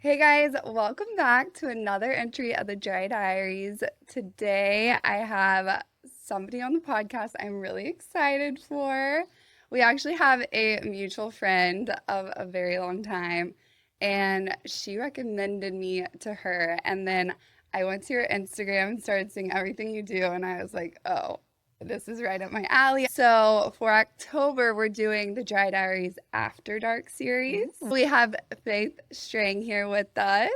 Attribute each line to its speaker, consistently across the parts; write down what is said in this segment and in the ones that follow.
Speaker 1: Hey guys, welcome back to another entry of the Diaries. Today I have somebody on the podcast I'm really excited for. We actually have a mutual friend of a very long time, and she recommended me to her. And then I went to your Instagram and started seeing everything you do, and I was like, oh, this is right up my alley. So for October, we're doing the Dry Diaries After Dark series. We have Faith Streng here with us.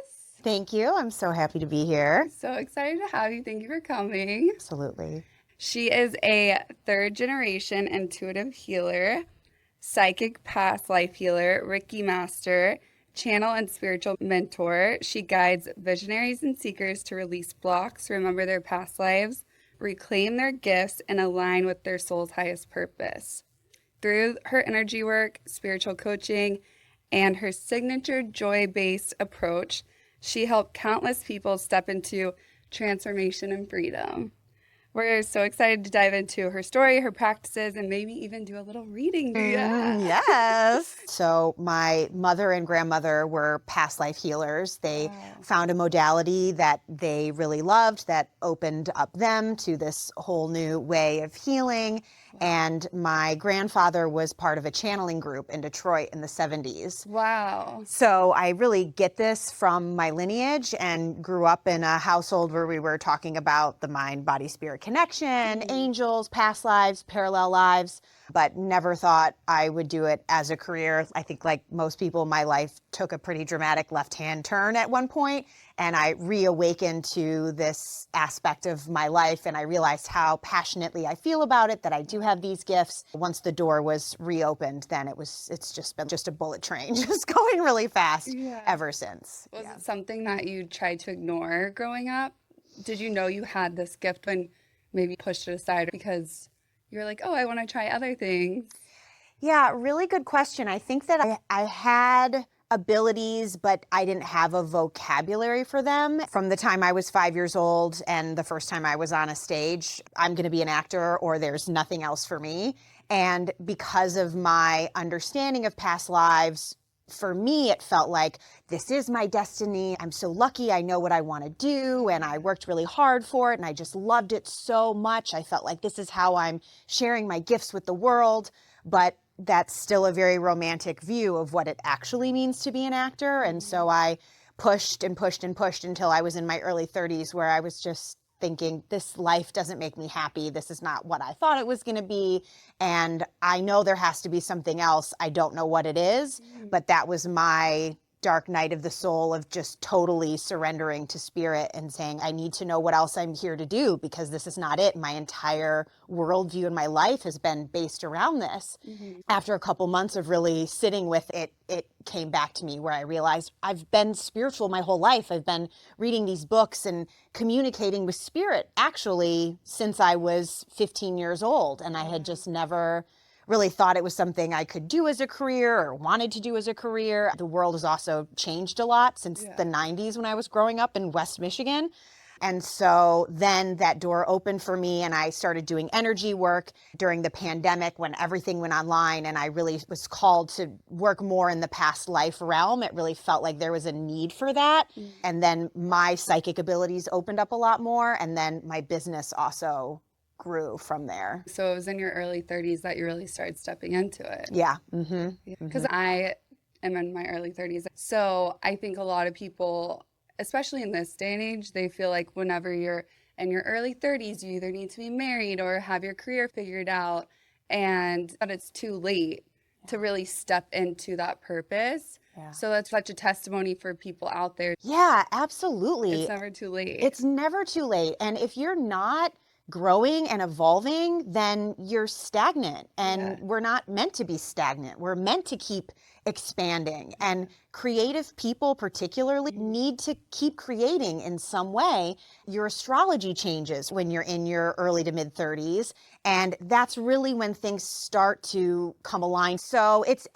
Speaker 2: Thank you. I'm so happy to be here.
Speaker 1: So excited to have you. Thank you for coming.
Speaker 2: Absolutely.
Speaker 1: She is a third generation intuitive healer, psychic past life healer, Reiki master, channel and spiritual mentor. She guides visionaries and seekers to release blocks, remember their past lives, reclaim their gifts, and align with their soul's highest purpose. Through her energy work, spiritual coaching, and her signature joy-based approach, she helped countless people step into transformation and freedom. We're so excited to dive into her story, her practices, and maybe even do a little reading.
Speaker 2: Yes. So my mother and grandmother were past life healers. They found a modality that they really loved that opened up them to this whole new way of healing. And my grandfather was part of a channeling group in Detroit in the 70s.
Speaker 1: Wow.
Speaker 2: So I really get this from my lineage and grew up in a household where we were talking about the mind, body, spirit connection, angels, past lives, parallel lives, but never thought I would do it as a career. I think like most people, my life took a pretty dramatic left-hand turn at one point, and I reawakened to this aspect of my life, and I realized how passionately I feel about it, that I do have these gifts. Once the door was reopened, then it's just been just a bullet train, just going really fast ever since.
Speaker 1: Was it something that you tried to ignore growing up? Did you know you had this gift when maybe you pushed it aside because you're like, oh, I want to try other things?
Speaker 2: Yeah, really good question. I think that I had abilities, but I didn't have a vocabulary for them. From the time I was 5 years old and the first time I was on a stage, I'm going to be an actor or there's nothing else for me. And because of my understanding of past lives, for me, it felt like this is my destiny. I'm so lucky. I know what I want to do. And I worked really hard for it. And I just loved it so much. I felt like this is how I'm sharing my gifts with the world. But that's still a very romantic view of what it actually means to be an actor. And so I pushed and pushed and pushed until I was in my early 30s, where I was just thinking, this life doesn't make me happy. This is not what I thought it was going to be. And I know there has to be something else. I don't know what it is, but that was my dark night of the soul of just totally surrendering to spirit and saying, I need to know what else I'm here to do, because this is not it. My entire worldview in my life has been based around this. After a couple months of really sitting with it, it came back to me where I realized I've been spiritual my whole life. I've been reading these books and communicating with spirit actually since I was 15 years old. And I had just never really thought it was something I could do as a career or wanted to do as a career. The world has also changed a lot since the 90s when I was growing up in West Michigan. And so then that door opened for me and I started doing energy work during the pandemic when everything went online, and I really was called to work more in the past life realm. It really felt like there was a need for that. And then my psychic abilities opened up a lot more, and then my business also grew from there.
Speaker 1: So it was in your early 30s that you really started stepping into it.
Speaker 2: Yeah.
Speaker 1: Because I am in my early 30s. So I think a lot of people, especially in this day and age, they feel like whenever you're in your early 30s, you either need to be married or have your career figured out, and that it's too late to really step into that purpose. So that's such a testimony for people out there.
Speaker 2: Yeah, absolutely.
Speaker 1: It's never too late.
Speaker 2: It's never too late. And if you're not growing and evolving, then you're stagnant. And we're not meant to be stagnant. We're meant to keep expanding. And creative people particularly need to keep creating in some way. Your astrology changes when you're in your early to mid 30s. And that's really when things start to come aligned. So it's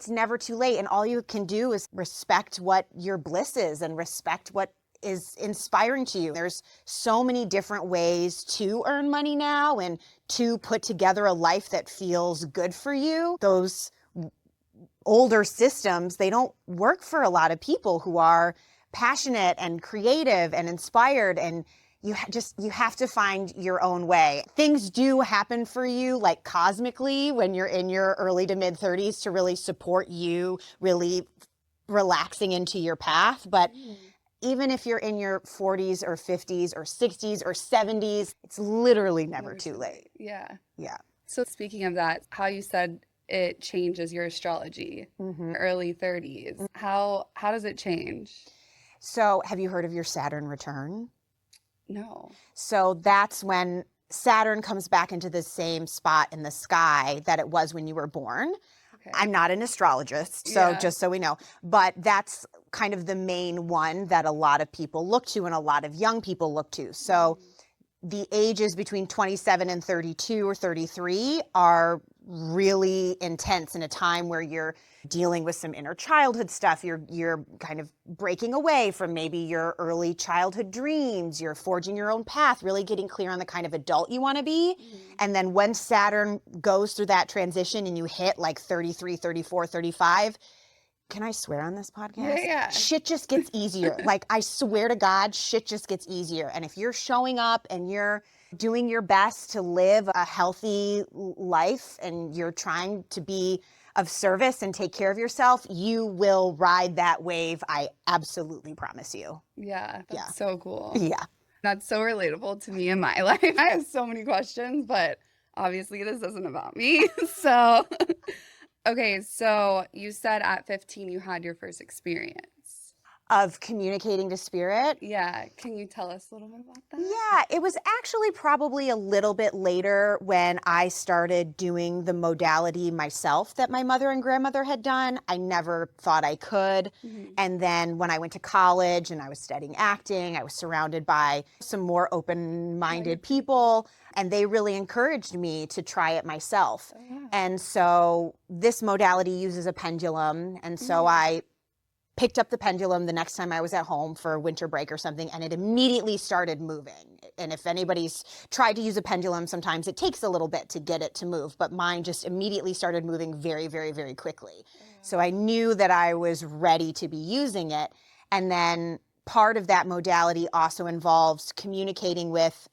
Speaker 2: never too late. And all you can do is respect what your bliss is and respect what is inspiring to you. There's so many different ways to earn money now and to put together a life that feels good for you. Those older systems, they don't work for a lot of people who are passionate and creative and inspired, and you have to find your own way. Things do happen for you, like cosmically, when you're in your early to mid 30s to really support you really relaxing into your path. But even if you're in your 40s or 50s or 60s or 70s, it's literally never too late.
Speaker 1: Yeah.
Speaker 2: Yeah.
Speaker 1: So speaking of that, how you said it changes your astrology, early 30s. How does it change?
Speaker 2: So have you heard of your Saturn return?
Speaker 1: No.
Speaker 2: So that's when Saturn comes back into the same spot in the sky that it was when you were born.
Speaker 1: Okay.
Speaker 2: I'm not an astrologist, so
Speaker 1: Yeah.
Speaker 2: just so we know, but that's kind of the main one that a lot of people look to and a lot of young people look to. So the ages between 27 and 32 or 33 are really intense in a time where you're dealing with some inner childhood stuff. You're kind of breaking away from maybe your early childhood dreams. You're forging your own path, really getting clear on the kind of adult you want to be. And then when Saturn goes through that transition and you hit like 33, 34, 35, can I swear on this podcast?
Speaker 1: Yeah.
Speaker 2: Shit just gets easier. Like, I swear to God, shit just gets easier. And if you're showing up and you're doing your best to live a healthy life and you're trying to be of service and take care of yourself, you will ride that wave. I absolutely promise you.
Speaker 1: Yeah. That's
Speaker 2: Yeah.
Speaker 1: so cool.
Speaker 2: Yeah.
Speaker 1: That's so relatable to me in my life. I have so many questions, but obviously this isn't about me. So, okay, so you said at 15 you had your first experience.
Speaker 2: Of communicating to spirit.
Speaker 1: Yeah, can you tell us a little bit about that?
Speaker 2: Yeah, it was actually probably a little bit later when I started doing the modality myself that my mother and grandmother had done. I never thought I could. And then when I went to college and I was studying acting, I was surrounded by some more open-minded people, and they really encouraged me to try it myself. And so this modality uses a pendulum, and so I picked up the pendulum the next time I was at home for a winter break or something, and it immediately started moving. And if anybody's tried to use a pendulum, sometimes it takes a little bit to get it to move, but mine just immediately started moving very, very, very quickly. So I knew that I was ready to be using it. And then part of that modality also involves communicating with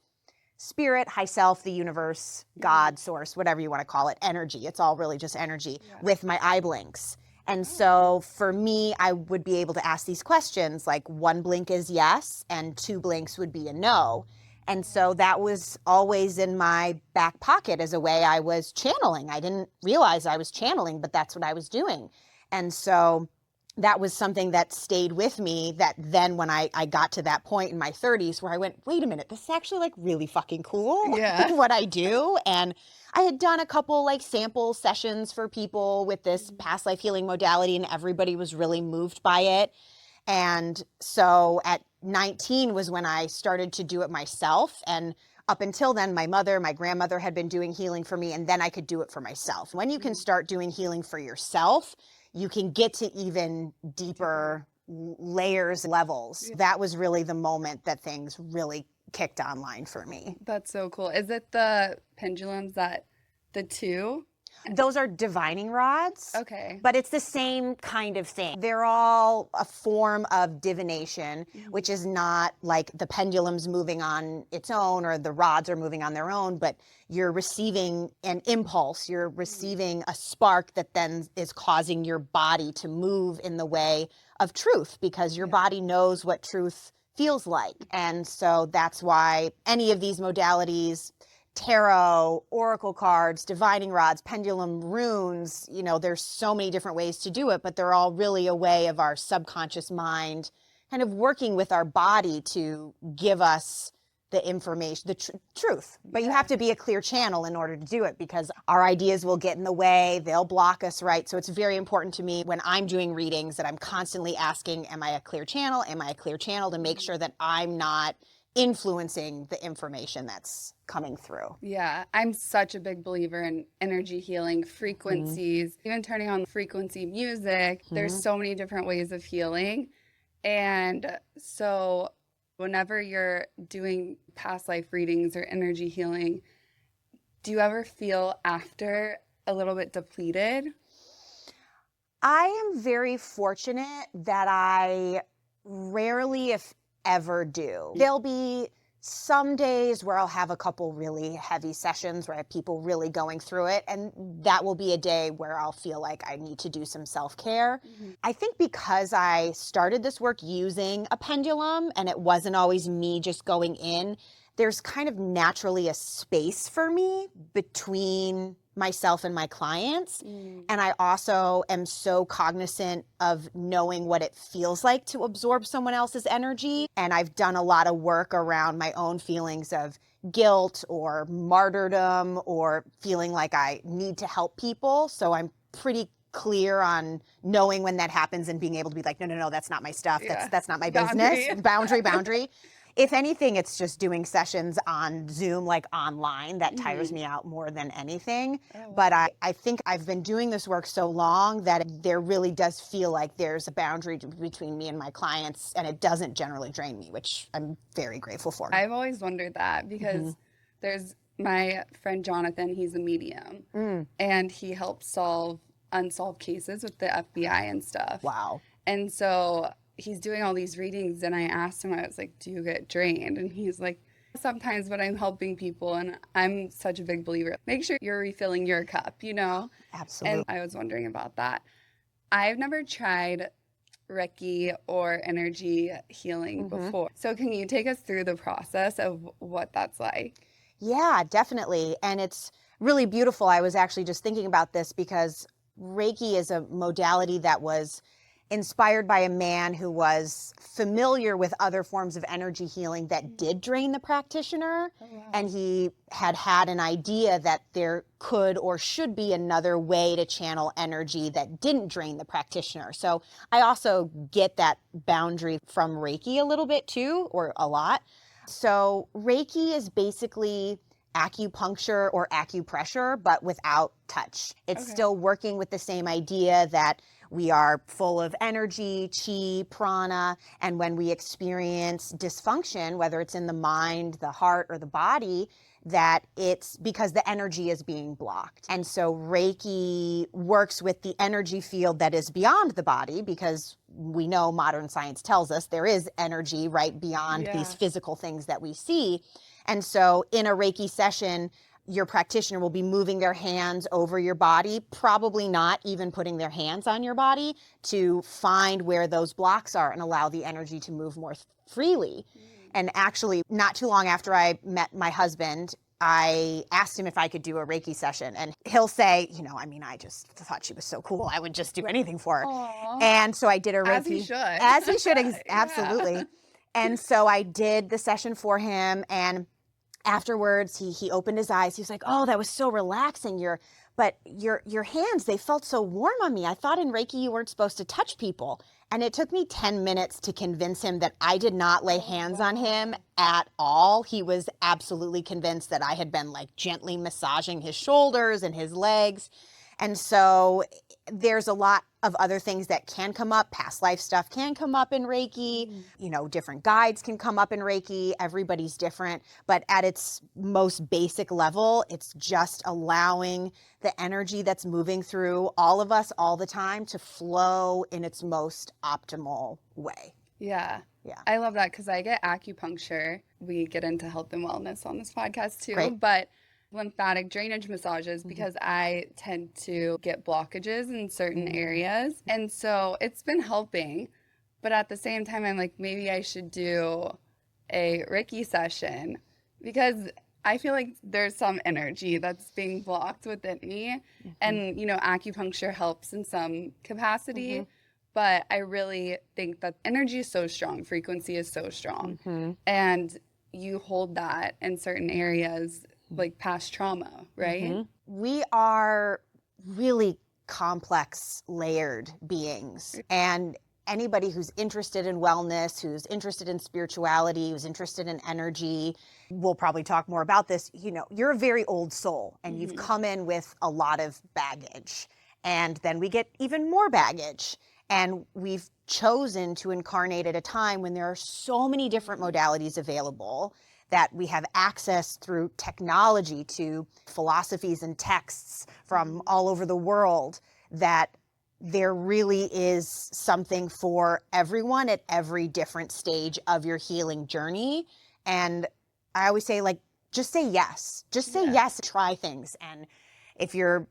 Speaker 2: spirit, high self, the universe, God, source, whatever you want to call it, energy. It's all really just energy with my eye blinks. And so for me, I would be able to ask these questions, like one blink is yes and two blinks would be a no. And so that was always in my back pocket as a way I was channeling. I didn't realize I was channeling, but that's what I was doing. And so that was something that stayed with me, that then when I got to that point in my 30s where I went, wait a minute, this is actually like really fucking cool what I do. And I had done a couple like sample sessions for people with this past life healing modality, and everybody was really moved by it. And so at 19 was when I started to do it myself. And up until then, my mother, my grandmother had been doing healing for me, and then I could do it for myself. When you can start doing healing for yourself, you can get to even deeper layers, levels. That was really the moment that things really kicked online for me.
Speaker 1: That's so cool. Is it the pendulums that the two?
Speaker 2: Those are divining rods.
Speaker 1: Okay.
Speaker 2: But it's the same kind of thing. They're all a form of divination, which is not like the pendulum's moving on its own or the rods are moving on their own, but you're receiving an impulse. You're receiving a spark that then is causing your body to move in the way of truth, because your body knows what truth feels like. And so that's why any of these modalities, tarot, oracle cards, divining rods, pendulum, runes, you know, there's so many different ways to do it, but they're all really a way of our subconscious mind kind of working with our body to give us the information, the truth. But you have to be a clear channel in order to do it, because our ideas will get in the way, they'll block us, right? So it's very important to me when I'm doing readings that I'm constantly asking, am I a clear channel? Am I a clear channel, to make sure that I'm not influencing the information that's coming through.
Speaker 1: Yeah, I'm such a big believer in energy healing, frequencies, even turning on frequency music. There's so many different ways of healing. And so whenever you're doing past life readings or energy healing, do you ever feel after a little bit depleted?
Speaker 2: I am very fortunate that I rarely, if ever, do. There'll be some days where I'll have a couple really heavy sessions where I have people really going through it, and that will be a day where I'll feel like I need to do some self-care. I think because I started this work using a pendulum and it wasn't always me just going in, there's kind of naturally a space for me between myself and my clients. And I also am so cognizant of knowing what it feels like to absorb someone else's energy. And I've done a lot of work around my own feelings of guilt or martyrdom or feeling like I need to help people. So I'm pretty clear on knowing when that happens and being able to be like, no, that's not my stuff.
Speaker 1: Yeah.
Speaker 2: That's not my
Speaker 1: Boundary.
Speaker 2: business. Boundary. If anything, it's just doing sessions on Zoom, like online, that tires me out more than anything. But I think I've been doing this work so long that there really does feel like there's a boundary between me and my clients, and it doesn't generally drain me, which I'm very grateful for.
Speaker 1: I've always wondered that because there's my friend Jonathan, he's a medium, and he helps solve unsolved cases with the FBI and stuff.
Speaker 2: Wow.
Speaker 1: And so he's doing all these readings, and I asked him, I was like, do you get drained? And he's like, sometimes, but I'm helping people, and I'm such a big believer. Make sure you're refilling your cup, you know?
Speaker 2: Absolutely.
Speaker 1: And I was wondering about that. I've never tried Reiki or energy healing before. So can you take us through the process of what that's like?
Speaker 2: Yeah, definitely. And it's really beautiful. I was actually just thinking about this because Reiki is a modality that was inspired by a man who was familiar with other forms of energy healing that did drain the practitioner. And he had an idea that there could or should be another way to channel energy that didn't drain the practitioner. So I also get that boundary from Reiki a little bit too, or a lot. So Reiki is basically acupuncture or acupressure, but without touch. It's still working with the same idea that we are full of energy, chi, prana, and when we experience dysfunction, whether it's in the mind, the heart, or the body, that it's because the energy is being blocked. And so Reiki works with the energy field that is beyond the body, because we know modern science tells us there is energy right beyond these physical things that we see. And so in a Reiki session, your practitioner will be moving their hands over your body, probably not even putting their hands on your body, to find where those blocks are and allow the energy to move more freely. And actually, not too long after I met my husband, I asked him if I could do a Reiki session. And he'll say, I just thought she was so cool. I would just do anything for her.
Speaker 1: Aww.
Speaker 2: And so I did a Reiki.
Speaker 1: As he should.
Speaker 2: As he should, absolutely. And so I did the session for him, and afterwards, he opened his eyes. He was like, "Oh, that was so relaxing. Your hands, they felt so warm on me. I thought in Reiki you weren't supposed to touch people." And it took me 10 minutes to convince him that I did not lay hands on him at all. He was absolutely convinced that I had been like gently massaging his shoulders and his legs. And so there's a lot of other things that can come up. Past life stuff can come up in Reiki. Different guides can come up in Reiki. Everybody's different. But at its most basic level, it's just allowing the energy that's moving through all of us all the time to flow in its most optimal way.
Speaker 1: Yeah. I love that because I get acupuncture. We get into health and wellness on this podcast too.
Speaker 2: Great.
Speaker 1: But lymphatic drainage massages, because I tend to get blockages in certain areas. And so it's been helping. But at the same time, I'm like, maybe I should do a Reiki session because I feel like there's some energy that's being blocked within me. And, acupuncture helps in some capacity. But I really think that energy is so strong, frequency is so strong. And you hold that in certain areas, like past trauma, right?
Speaker 2: We are really complex, layered beings. And anybody who's interested in wellness, who's interested in spirituality, who's interested in energy, we'll probably talk more about this. You're a very old soul, and you've come in with a lot of baggage. And then we get even more baggage. And we've chosen to incarnate at a time when there are so many different modalities available, that we have access through technology to philosophies and texts from all over the world, that there really is something for everyone at every different stage of your healing journey. And I always say, like, just say yes. Just say yes, try things. And if you're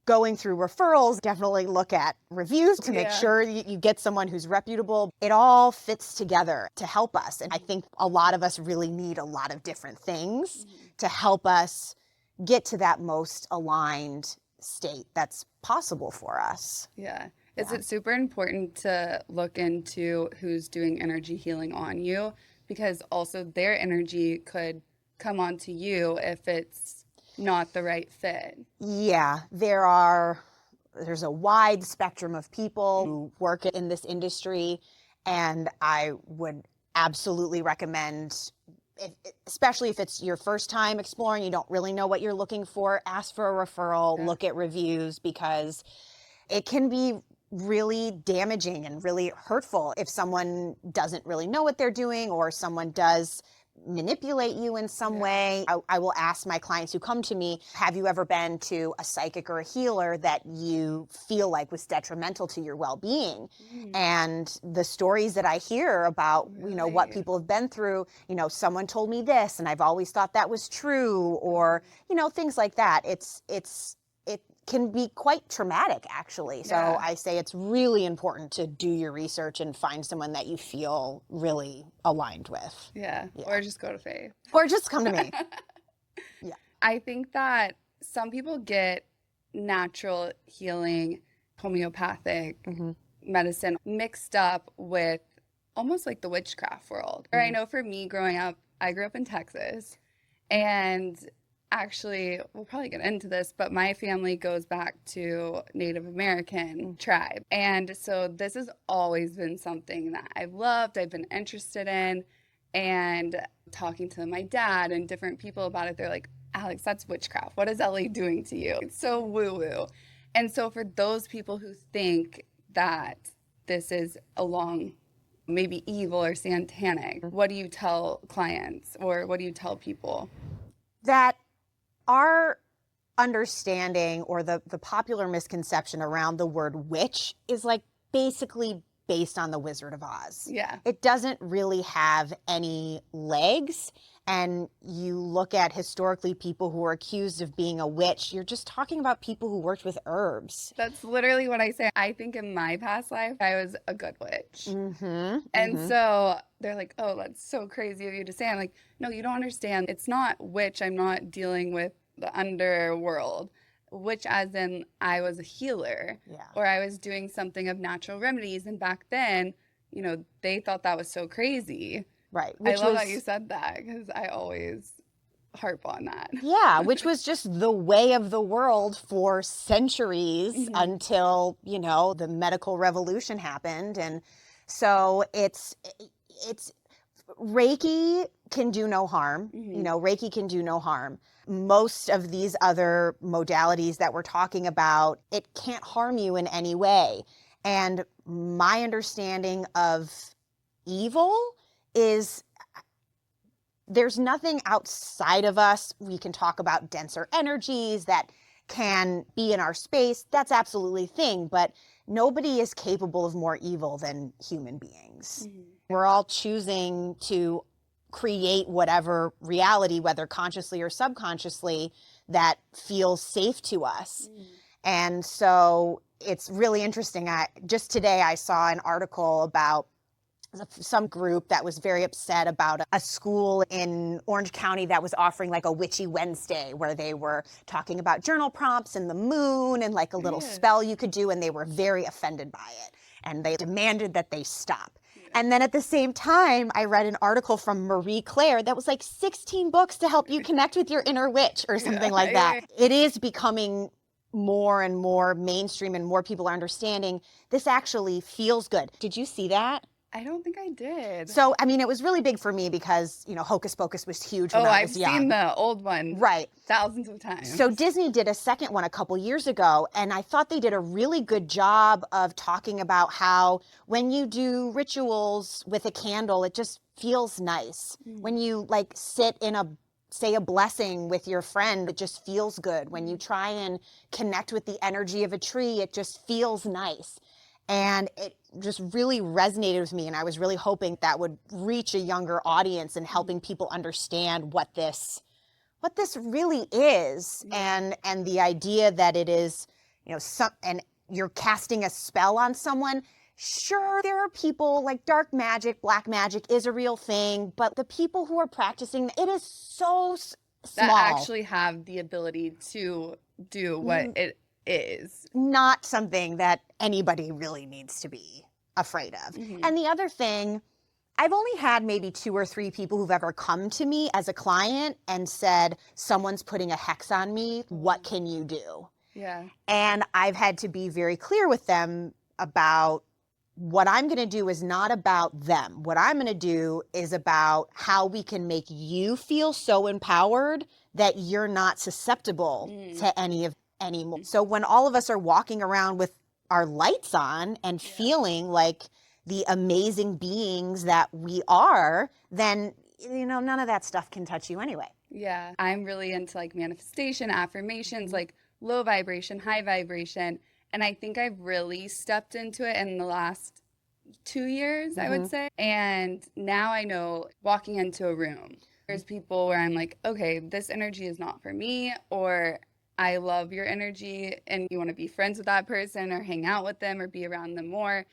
Speaker 2: going through referrals, definitely look at reviews to make sure you get someone who's reputable. It all fits together to help us. And I think a lot of us really need a lot of different things to help us get to that most aligned state that's possible for us.
Speaker 1: Yeah. Is it super important to look into who's doing energy healing on you? Because also their energy could come onto you if it's not the right fit.
Speaker 2: Yeah, there's a wide spectrum of people who work in this industry, and I would absolutely recommend, especially if it's your first time exploring, you don't really know what you're looking for, ask for a referral, look at reviews, because it can be really damaging and really hurtful if someone doesn't really know what they're doing, or someone does manipulate you in some way. I will ask my clients who come to me, have you ever been to a psychic or a healer that you feel like was detrimental to your well-being? And the stories that I hear about, you know, what people have been through, you know, someone told me this and I've always thought that was true, or, you know, things like that. It can be quite traumatic, actually. So I say it's really important to do your research and find someone that you feel really aligned with.
Speaker 1: Yeah. Or just go to Faith.
Speaker 2: Or just come to me.
Speaker 1: I think that some people get natural healing, homeopathic medicine mixed up with almost like the witchcraft world. Or I know for me growing up, I grew up in Texas, and actually, we'll probably get into this, but my family goes back to Native American tribe. And so this has always been something that I've loved, I've been interested in, and talking to my dad and different people about it, they're like, Alex, that's witchcraft. What is Ellie doing to you? It's so woo-woo. And so for those people who think that this is along maybe evil or satanic, what do you tell clients, or what do you tell people?
Speaker 2: That our understanding, or the popular misconception around the word witch, is like basically based on the Wizard of Oz.
Speaker 1: Yeah.
Speaker 2: It doesn't really have any legs. And you look at historically people who are accused of being a witch, you're just talking about people who worked with herbs.
Speaker 1: That's literally what I say. I think in my past life, I was a good witch. And so they're like, oh, that's so crazy of you to say. I'm like, no, you don't understand. It's not witch. I'm not dealing with the underworld. Witch as in I was a healer, or I was doing something of natural remedies. And back then, you know, they thought that was so crazy.
Speaker 2: Right.
Speaker 1: I love that you said that, because I always harp on that.
Speaker 2: Yeah, which was just the way of the world for centuries until, you know, the medical revolution happened. And so it's Reiki can do no harm. You know, Reiki can do no harm. Most of these other modalities that we're talking about, it can't harm you in any way. And my understanding of evil is there's nothing outside of us. We can talk about denser energies that can be in our space. That's absolutely a thing, but nobody is capable of more evil than human beings. We're all choosing to create whatever reality, whether consciously or subconsciously, that feels safe to us. And so it's really interesting. Just today I saw an article about some group that was very upset about a school in Orange County that was offering like a witchy Wednesday, where they were talking about journal prompts and the moon and like a little spell you could do, and they were very offended by it. And they demanded that they stop. And then at the same time, I read an article from Marie Claire that was like 16 books to help you connect with your inner witch or something like that. It is becoming more and more mainstream, and more people are understanding this actually feels good. Did you see that?
Speaker 1: I don't think I did.
Speaker 2: So, I mean, it was really big for me because, you know, Hocus Pocus was huge when I was young.
Speaker 1: I've seen the old one.
Speaker 2: Right.
Speaker 1: Thousands of times.
Speaker 2: So Disney did a second one a couple years ago, and I thought they did a really good job of talking about how when you do rituals with a candle, it just feels nice. When you like sit in a say a blessing with your friend, it just feels good. When you try and connect with the energy of a tree, it just feels nice. And it just really resonated with me. And I was really hoping that would reach a younger audience and helping people understand what this really is. And the idea that it is, and you're casting a spell on someone. Sure, there are people like dark magic, black magic is a real thing, but the people who are practicing, it is so small.
Speaker 1: That actually have the ability to do what it is.
Speaker 2: Not something that anybody really needs to be afraid of. And the other thing, I've only had maybe 2 or 3 people who've ever come to me as a client and said, someone's putting a hex on me, what can you do?
Speaker 1: Yeah.
Speaker 2: And I've had to be very clear with them about what I'm going to do is not about them. What I'm going to do is about how we can make you feel so empowered that you're not susceptible to any anymore. So when all of us are walking around with our lights on and feeling like the amazing beings that we are, then, none of that stuff can touch you anyway.
Speaker 1: Yeah. I'm really into like manifestation, affirmations, like low vibration, high vibration. And I think I've really stepped into it in the last 2 years, I would say. And now I know walking into a room, there's people where I'm like, okay, this energy is not for me, or I love your energy and you want to be friends with that person or hang out with them or be around them more.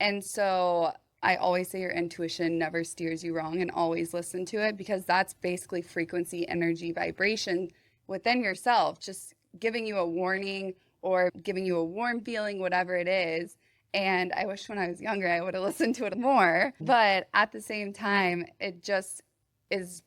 Speaker 1: And so I always say your intuition never steers you wrong, and always listen to it, because that's basically frequency, energy, vibration within yourself, just giving you a warning or giving you a warm feeling, whatever it is. And I wish when I was younger, I would have listened to it more. But at the same time, it just is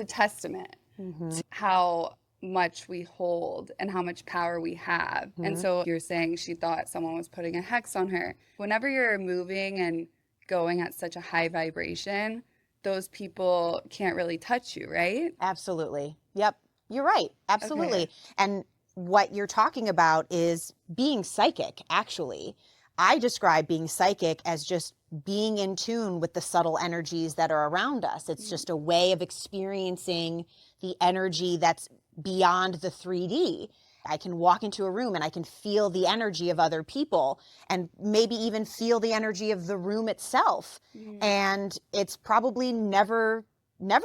Speaker 1: a testament to how much we hold and how much power we have. And so you're saying she thought someone was putting a hex on her. Whenever you're moving and going at such a high vibration, those people can't really touch you, right?
Speaker 2: Absolutely. Yep. You're right. Absolutely.
Speaker 1: Okay.
Speaker 2: And what you're talking about is being psychic, actually. I describe being psychic as just being in tune with the subtle energies that are around us. It's just a way of experiencing the energy that's beyond the 3D. I can walk into a room and I can feel the energy of other people, and maybe even feel the energy of the room itself. And it's probably never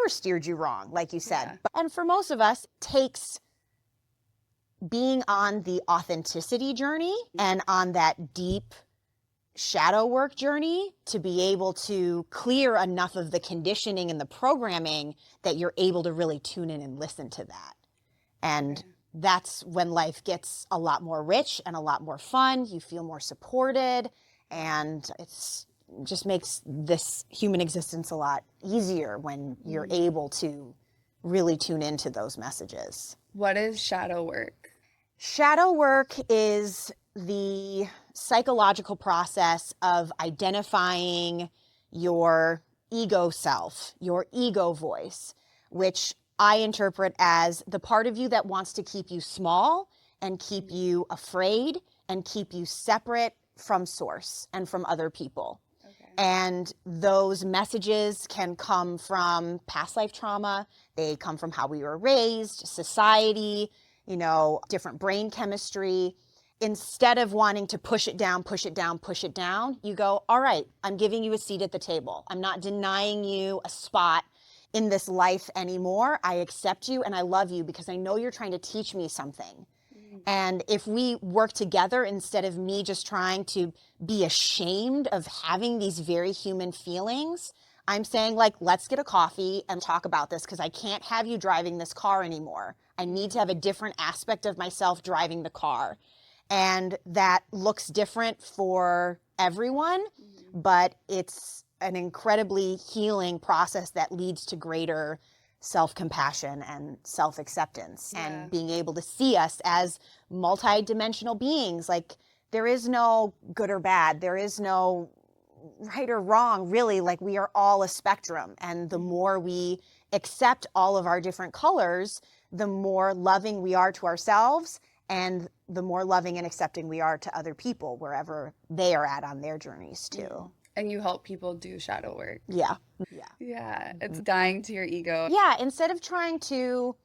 Speaker 2: steered you wrong, like you said.
Speaker 1: Yeah.
Speaker 2: And for most of us, it takes being on the authenticity journey and on that deep shadow work journey to be able to clear enough of the conditioning and the programming that you're able to really tune in and listen to that. And that's when life gets a lot more rich and a lot more fun. You feel more supported, and it's just makes this human existence a lot easier when you're able to really tune into those messages.
Speaker 1: What is shadow work?
Speaker 2: Shadow work is the psychological process of identifying your ego self, your ego voice, which I interpret as the part of you that wants to keep you small and keep you afraid and keep you separate from source and from other people.
Speaker 1: Okay.
Speaker 2: And those messages can come from past life trauma. They come from how we were raised, society, different brain chemistry. Instead of wanting to push it down, you go, all right, I'm giving you a seat at the table. I'm not denying you a spot in this life anymore. I accept you and I love you because I know you're trying to teach me something. And if we work together, instead of me just trying to be ashamed of having these very human feelings, I'm saying, like, let's get a coffee and talk about this, because I can't have you driving this car anymore. I need to have a different aspect of myself driving the car. And that looks different for everyone, but it's an incredibly healing process that leads to greater self-compassion and self-acceptance, and being able to see us as multi-dimensional beings. Like, there is no good or bad. There is no right or wrong, really. Like, we are all a spectrum. And the more we accept all of our different colors, the more loving we are to ourselves, and the more loving and accepting we are to other people, wherever they are at on their journeys too.
Speaker 1: And you help people do shadow work.
Speaker 2: Yeah. Yeah.
Speaker 1: Yeah, it's dying to your ego.
Speaker 2: Yeah, instead of trying to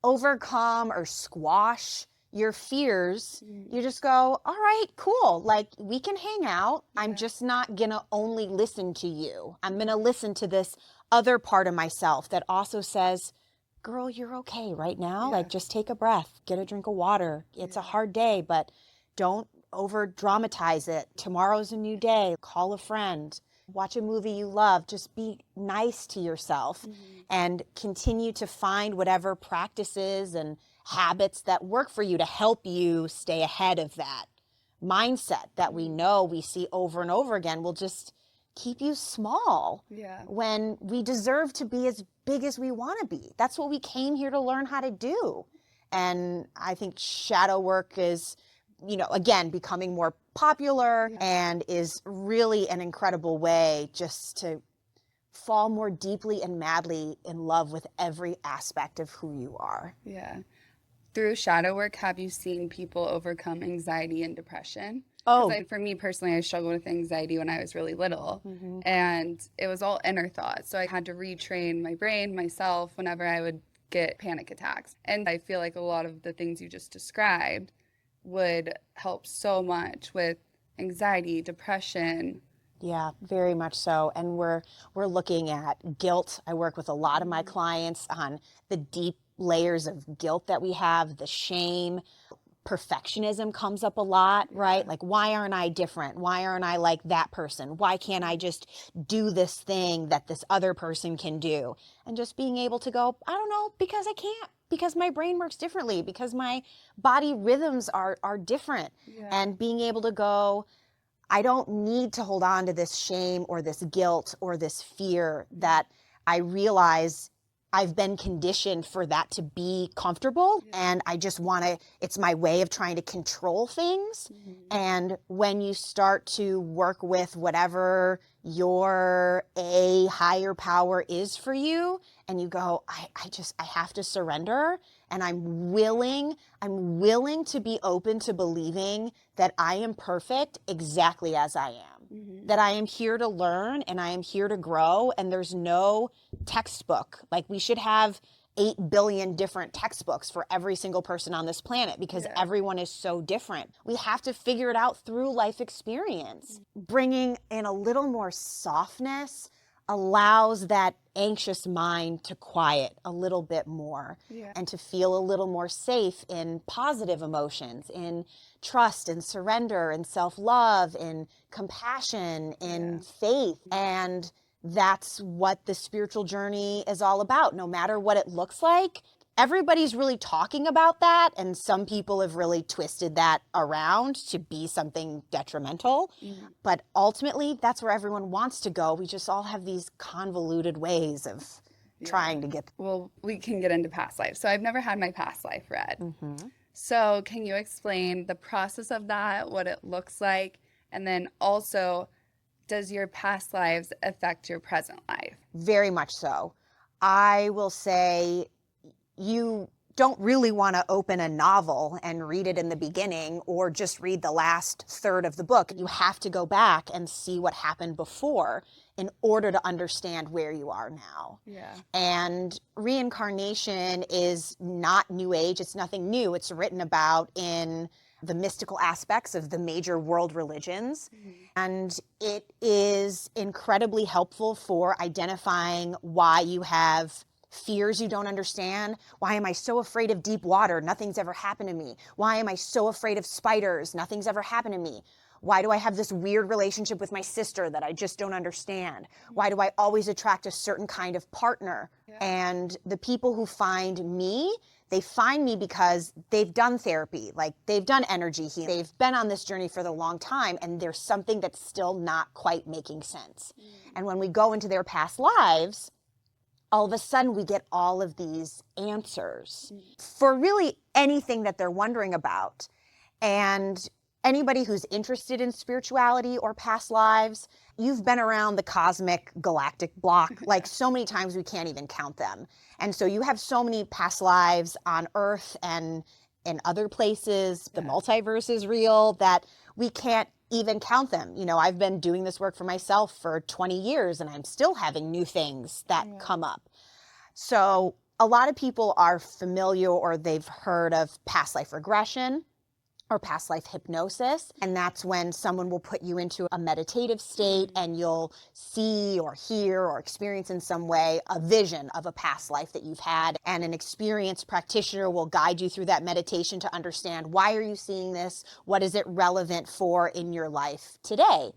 Speaker 2: overcome or squash your fears, you just go, all right, cool. Like, we can hang out. I'm just not going to only listen to you. I'm going to listen to this other part of myself that also says, girl, you're okay right now. Like, just take a breath, get a drink of water. It's a hard day, but don't over dramatize it. Tomorrow's a new day. Call a friend. Watch a movie you love. Just be nice to yourself and continue to find whatever practices and habits that work for you to help you stay ahead of that mindset that we know we see over and over again will just keep you small when we deserve to be as big as we want to be. That's what we came here to learn how to do. And I think shadow work is, you know, again, becoming more popular and is really an incredible way just to fall more deeply and madly in love with every aspect of who you are.
Speaker 1: Yeah. Through shadow work, have you seen people overcome anxiety and depression?
Speaker 2: Oh,
Speaker 1: For me personally, I struggled with anxiety when I was really little, and it was all inner thoughts. So I had to retrain my brain, myself, whenever I would get panic attacks. And I feel like a lot of the things you just described would help so much with anxiety, depression.
Speaker 2: yeah, very much so. And we're looking at guilt. I work with a lot of my clients on the deep layers of guilt that we have, the shame. Perfectionism comes up a lot, right? Like, why aren't I different? Why aren't I like that person? Why can't I just do this thing that this other person can do? And just being able to go, I don't know, because I can't, because my brain works differently, because my body rhythms are different. And being able to go, I don't need to hold on to this shame or this guilt or this fear that I realize I've been conditioned for that to be comfortable. And I just want to, it's my way of trying to control things. And when you start to work with whatever your a higher power is for you, and you go, I have to surrender. And I'm willing to be open to believing that I am perfect exactly as I am. That I am here to learn and I am here to grow, and there's no textbook. Like, we should have 8 billion different textbooks for every single person on this planet because everyone is so different. We have to figure it out through life experience. Bringing in a little more softness allows that anxious mind to quiet a little bit more and to feel a little more safe in positive emotions, in trust and surrender and self-love and compassion and faith. And that's what the spiritual journey is all about, no matter what it looks like. Everybody's really talking about that, and some people have really twisted that around to be something detrimental. But ultimately, that's where everyone wants to go. We just all have these convoluted ways of trying to get.
Speaker 1: Well, we can get into past life. So I've never had my past life read. So can you explain the process of that, what it looks like, and then also, does your past lives affect your present life?
Speaker 2: Very much so. I will say, you don't really want to open a novel and read it in the beginning or just read the last third of the book. You have to go back and see what happened before in order to understand where you are now. And reincarnation is not new age. It's nothing new. It's written about in the mystical aspects of the major world religions. And it is incredibly helpful for identifying why you have fears you don't understand. Why am I so afraid of deep water? Nothing's ever happened to me. Why am I so afraid of spiders? Nothing's ever happened to me. Why do I have this weird relationship with my sister that I just don't understand? Why do I always attract a certain kind of partner? And the people who find me, they find me because they've done therapy, like they've done energy healing. They've been on this journey for the long time, and there's something that's still not quite making sense. And when we go into their past lives, all of a sudden we get all of these answers for really anything that they're wondering about. And anybody who's interested in spirituality or past lives, you've been around the cosmic galactic block like so many times we can't even count them. And so you have so many past lives on Earth and in other places. The multiverse is real that we can't even count them. I've been doing this work for myself for 20 years and I'm still having new things that come up. So a lot of people are familiar or they've heard of past life regression or past life hypnosis. And that's when someone will put you into a meditative state and you'll see or hear or experience in some way a vision of a past life that you've had. And an experienced practitioner will guide you through that meditation to understand, why are you seeing this? What is it relevant for in your life today?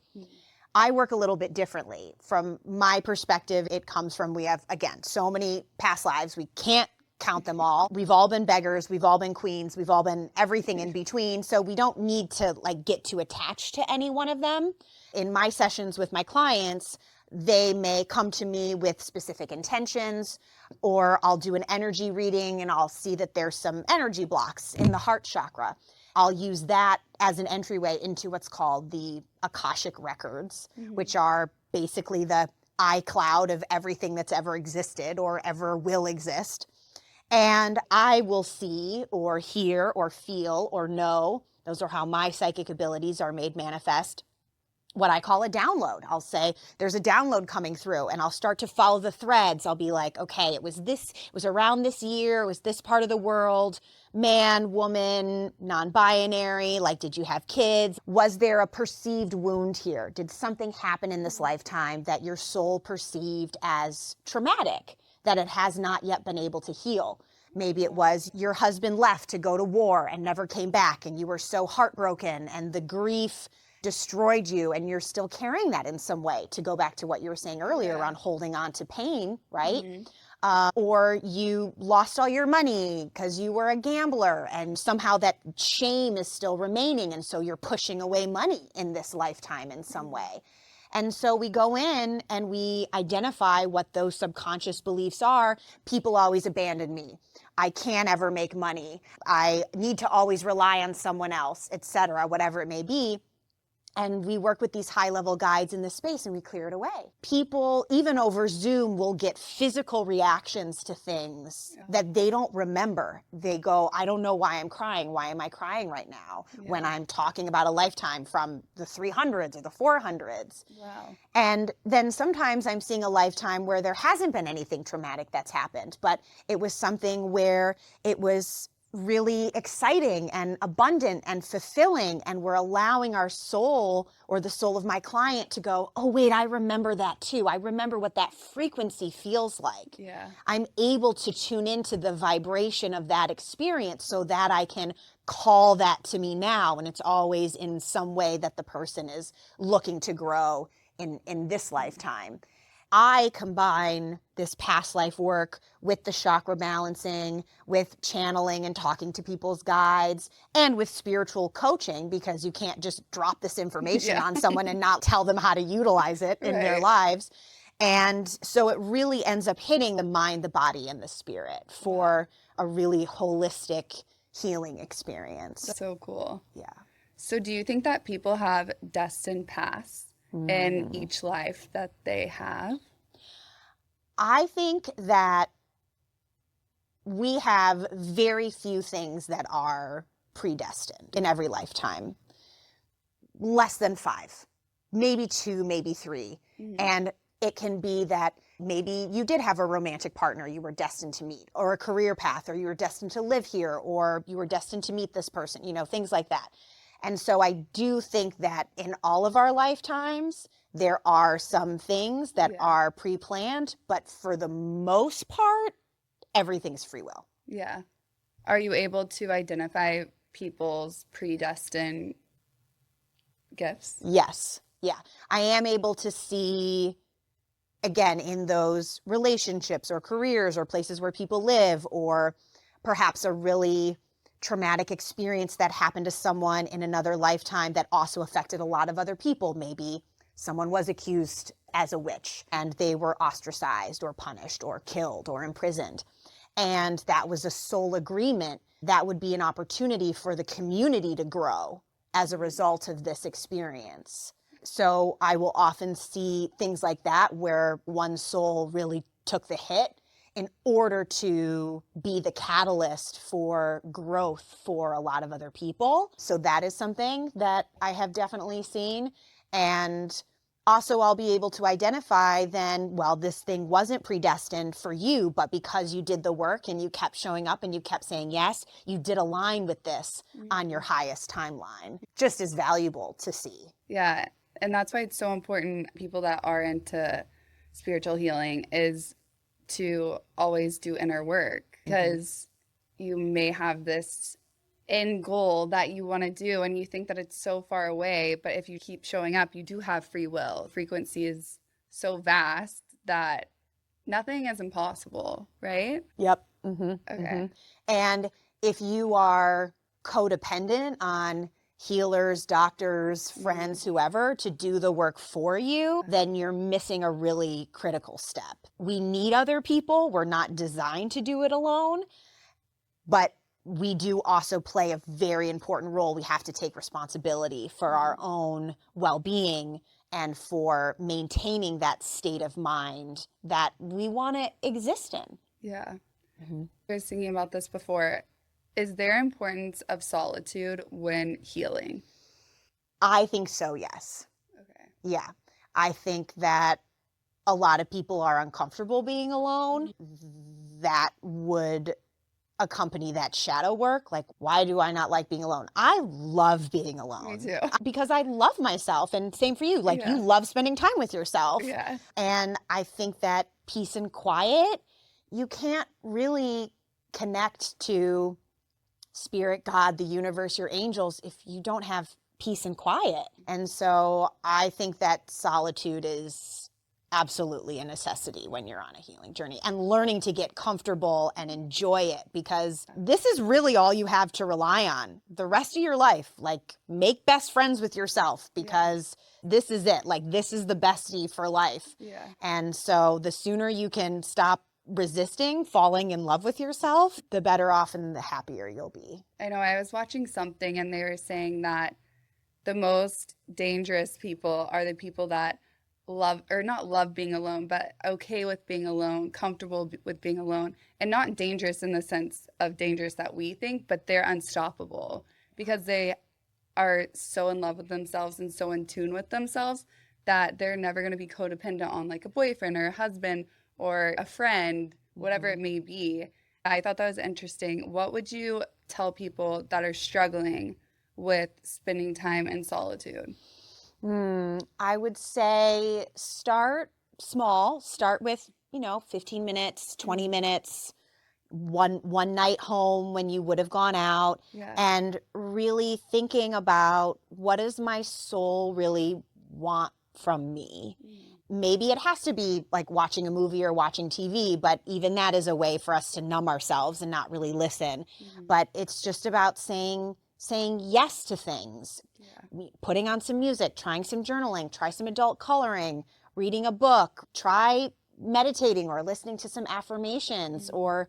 Speaker 2: I work a little bit differently. From my perspective, it comes from, we have, again, so many past lives. We can't count them all. We've all been beggars. We've all been queens. We've all been everything in between. So we don't need to get too attached to any one of them. In my sessions with my clients, they may come to me with specific intentions, or I'll do an energy reading and I'll see that there's some energy blocks in the heart chakra. I'll use that as an entryway into what's called the Akashic records, which are basically the iCloud of everything that's ever existed or ever will exist. And I will see or hear or feel or know, those are how my psychic abilities are made manifest, what I call a download. I'll say, there's a download coming through, and I'll start to follow the threads. I'll be like, okay, it was around this year, it was this part of the world, man, woman, non-binary, did you have kids? Was there a perceived wound here? Did something happen in this lifetime that your soul perceived as traumatic, that it has not yet been able to heal? Maybe it was your husband left to go to war and never came back, and you were so heartbroken, and the grief destroyed you, and you're still carrying that in some way, to go back to what you were saying earlier around holding on to pain, right? Or you lost all your money because you were a gambler, and somehow that shame is still remaining, and so you're pushing away money in this lifetime in some way. And so we go in and we identify what those subconscious beliefs are. People always abandon me. I can't ever make money. I need to always rely on someone else, etc., whatever it may be. And we work with these high-level guides in this space and we clear it away. People, even over Zoom, will get physical reactions to things that they don't remember. They go, I don't know why I'm crying. Why am I crying right now? When I'm talking about a lifetime from the 300s or the 400s.
Speaker 1: Wow.
Speaker 2: And then sometimes I'm seeing a lifetime where there hasn't been anything traumatic that's happened, but it was something where it was really exciting and abundant and fulfilling, and we're allowing our soul, or the soul of my client, to go, oh wait, I remember that too. I remember what that frequency feels like. I'm able to tune into the vibration of that experience so that I can call that to me now, and it's always in some way that the person is looking to grow in this lifetime. I combine this past life work with the chakra balancing, with channeling and talking to people's guides, and with spiritual coaching, because you can't just drop this information on someone and not tell them how to utilize it in their lives. And so it really ends up hitting the mind, the body, and the spirit for a really holistic healing experience.
Speaker 1: That's so cool.
Speaker 2: Yeah.
Speaker 1: So do you think that people have destined paths in each life that they have?
Speaker 2: I think that we have very few things that are predestined in every lifetime. Less than 5, maybe 2, maybe 3. And it can be that maybe you did have a romantic partner you were destined to meet, or a career path, or you were destined to live here, or you were destined to meet this person, things like that. And so I do think that in all of our lifetimes, there are some things that are pre-planned, but for the most part, everything's free will.
Speaker 1: Yeah. Are you able to identify people's predestined gifts?
Speaker 2: Yes. Yeah. I am able to see, again, in those relationships or careers or places where people live, or perhaps a really traumatic experience that happened to someone in another lifetime that also affected a lot of other people. Maybe someone was accused as a witch and they were ostracized or punished or killed or imprisoned. And that was a soul agreement. That would be an opportunity for the community to grow as a result of this experience. So I will often see things like that where one soul really took the hit in order to be the catalyst for growth for a lot of other people. So that is something that I have definitely seen. And also, I'll be able to identify then, well, this thing wasn't predestined for you, but because you did the work and you kept showing up and you kept saying yes, you did align with this on your highest timeline. Just as valuable to see.
Speaker 1: Yeah. And that's why it's so important, people that are into spiritual healing, is to always do inner work, because you may have this end goal that you want to do and you think that it's so far away, but if you keep showing up, you do have free will. Frequency is so vast that nothing is impossible, right?
Speaker 2: Yep.
Speaker 1: Okay.
Speaker 2: And if you are codependent on healers, doctors, friends, whoever, to do the work for you, then you're missing a really critical step. We need other people. We're not designed to do it alone, but we do also play a very important role. We have to take responsibility for our own well-being and for maintaining that state of mind that we want to exist in.
Speaker 1: Yeah. I was thinking about this before. Is there importance of solitude when healing?
Speaker 2: I think so, yes.
Speaker 1: Okay.
Speaker 2: Yeah. I think that a lot of people are uncomfortable being alone. That would accompany that shadow work. Like, why do I not like being alone? I love being alone.
Speaker 1: Me too.
Speaker 2: Because I love myself, and same for you. Like,
Speaker 1: Yeah.
Speaker 2: you love spending time with yourself.
Speaker 1: Yeah.
Speaker 2: And I think that peace and quiet, you can't really connect to spirit, God, the universe, your angels, if you don't have peace and quiet. And so I think that solitude is absolutely a necessity when you're on a healing journey, and learning to get comfortable and enjoy it, because this is really all you have to rely on the rest of your life. Like, make best friends with yourself, because this is it. Like, this is the bestie for life.
Speaker 1: Yeah.
Speaker 2: And so the sooner you can stop resisting falling in love with yourself, the better off and the happier you'll be.
Speaker 1: I know, I was watching something and they were saying that the most dangerous people are the people that love, or not love being alone, but okay with being alone, comfortable with being alone, and not dangerous in the sense of dangerous that we think, but they're unstoppable because they are so in love with themselves and so in tune with themselves that they're never going to be codependent on like a boyfriend or a husband or a friend, whatever it may be. I thought that was interesting. What would you tell people that are struggling with spending time in solitude?
Speaker 2: I would say start small. Start with, 15 minutes, 20 minutes, one night home when you would have gone out,
Speaker 1: Yeah.
Speaker 2: and really thinking about, what does my soul really want from me? Maybe it has to be like watching a movie or watching TV, but even that is a way for us to numb ourselves and not really listen. But it's just about saying yes to things, putting on some music, trying some journaling, try some adult coloring, reading a book, try meditating or listening to some affirmations, or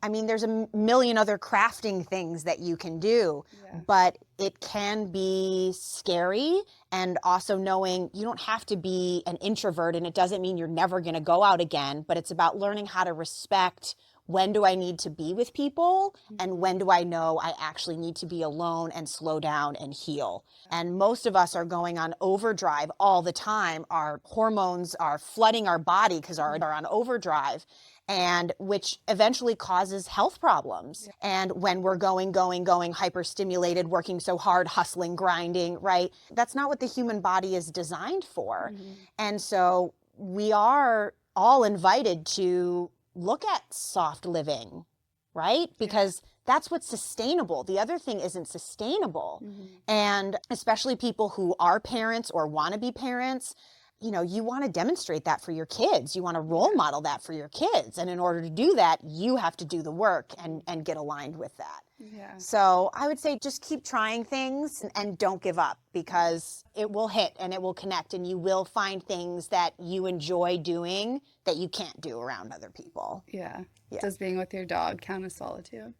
Speaker 2: there's a million other crafting things that you can do, but it can be scary. And also knowing you don't have to be an introvert, and it doesn't mean you're never going to go out again, but it's about learning how to respect, when do I need to be with people, and when do I know I actually need to be alone and slow down and heal. And most of us are going on overdrive all the time. Our hormones are flooding our body because are on overdrive, and which eventually causes health problems. And when we're going, hyperstimulated, working so hard, hustling, grinding, right? That's not what the human body is designed for. And so we are all invited to look at soft living, right? Because that's what's sustainable. The other thing isn't sustainable. And especially people who are parents or want to be parents, you want to demonstrate that for your kids. You want to role model that for your kids. And in order to do that, you have to do the work and get aligned with that.
Speaker 1: Yeah.
Speaker 2: So I would say just keep trying things and don't give up, because it will hit and it will connect, and you will find things that you enjoy doing that you can't do around other people.
Speaker 1: Yeah. Does being with your dog count as solitude?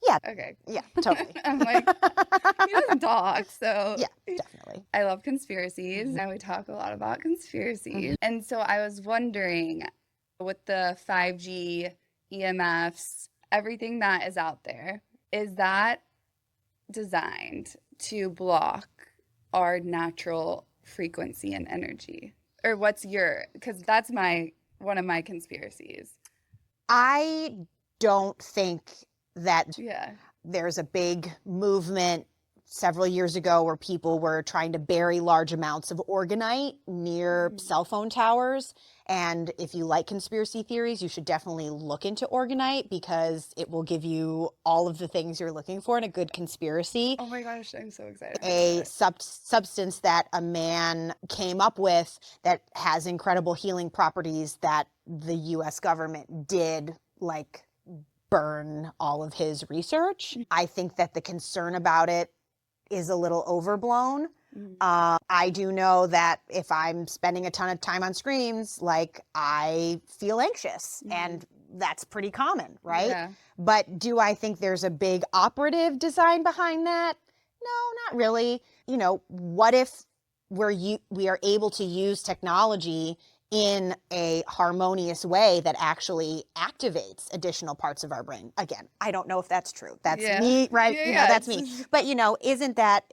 Speaker 2: Yeah.
Speaker 1: Okay.
Speaker 2: Yeah, totally.
Speaker 1: I'm like, he has a dog, so.
Speaker 2: Yeah, definitely.
Speaker 1: I love conspiracies, and we talk a lot about conspiracies. And so I was wondering, with the 5G EMFs, everything that is out there, is that designed to block our natural frequency and energy? Or what's your, because that's one of my conspiracies.
Speaker 2: I don't think that
Speaker 1: Yeah.
Speaker 2: there's a big movement several years ago where people were trying to bury large amounts of organite near cell phone towers. And if you like conspiracy theories, you should definitely look into organite because it will give you all of the things you're looking for in a good conspiracy.
Speaker 1: Oh my gosh, I'm so excited.
Speaker 2: A substance that a man came up with that has incredible healing properties that the US government did like burn all of his research. I think that the concern about it is a little overblown. I do know that if I'm spending a ton of time on screens, like I feel anxious and that's pretty common, right?
Speaker 1: Yeah.
Speaker 2: But do I think there's a big operative design behind that? No, not really. You know, what if we are able to use technology in a harmonious way that actually activates additional parts of our brain? Again, I don't know if that's true. That's me, right?
Speaker 1: Yeah,
Speaker 2: you know,
Speaker 1: yeah,
Speaker 2: that's me. But, you know, isn't that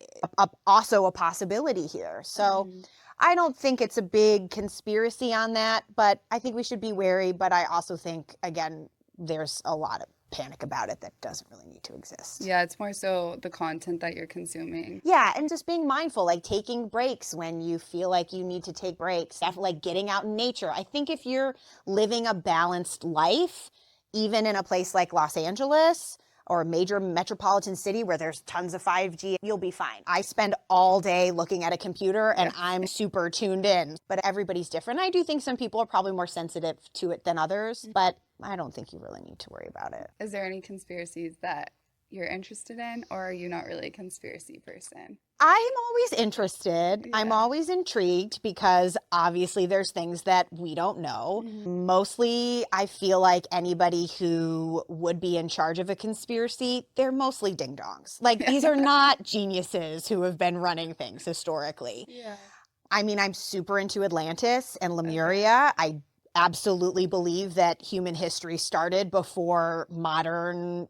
Speaker 2: also a possibility here? So I don't think it's a big conspiracy on that, but I think we should be wary. But I also think, again, there's a lot of panic about it that doesn't really need to exist.
Speaker 1: Yeah, it's more so the content that you're consuming.
Speaker 2: Yeah, and just being mindful, like taking breaks when you feel like you need to take breaks, like getting out in nature. I think if you're living a balanced life, even in a place like Los Angeles or a major metropolitan city where there's tons of 5G, you'll be fine. I spend all day looking at a computer and I'm super tuned in, but everybody's different. I do think some people are probably more sensitive to it than others, but I don't think you really need to worry about it.
Speaker 1: Is there any conspiracies that you're interested in, or are you not really a conspiracy person?
Speaker 2: I'm always interested. I'm always intrigued because obviously there's things that we don't know. Mostly, I feel like anybody who would be in charge of a conspiracy, they're mostly ding-dongs. Like these are not geniuses who have been running things historically.
Speaker 1: Yeah.
Speaker 2: I mean, I'm super into Atlantis and Lemuria. I absolutely believe that human history started before modern,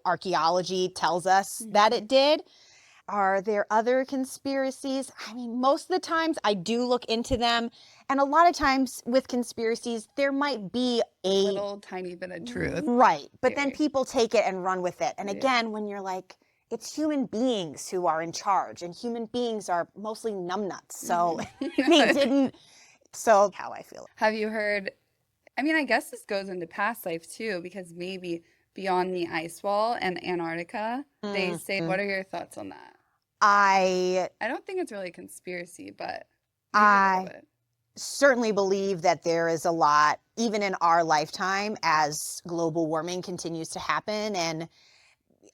Speaker 2: archaeology tells us that it did. Are there other conspiracies? I mean, most of the times I do look into them. And a lot of times with conspiracies, there might be a
Speaker 1: little tiny bit of truth.
Speaker 2: Right. But then people take it and run with it. And again, when you're like, it's human beings who are in charge, and human beings are mostly numbnuts. So they didn't. So how I feel.
Speaker 1: Have you heard? I mean, I guess this goes into past life too, because maybe beyond the ice wall and Antarctica, they say, what are your thoughts on that? I don't think it's really a conspiracy, but
Speaker 2: I certainly believe that there is a lot, even in our lifetime, as global warming continues to happen and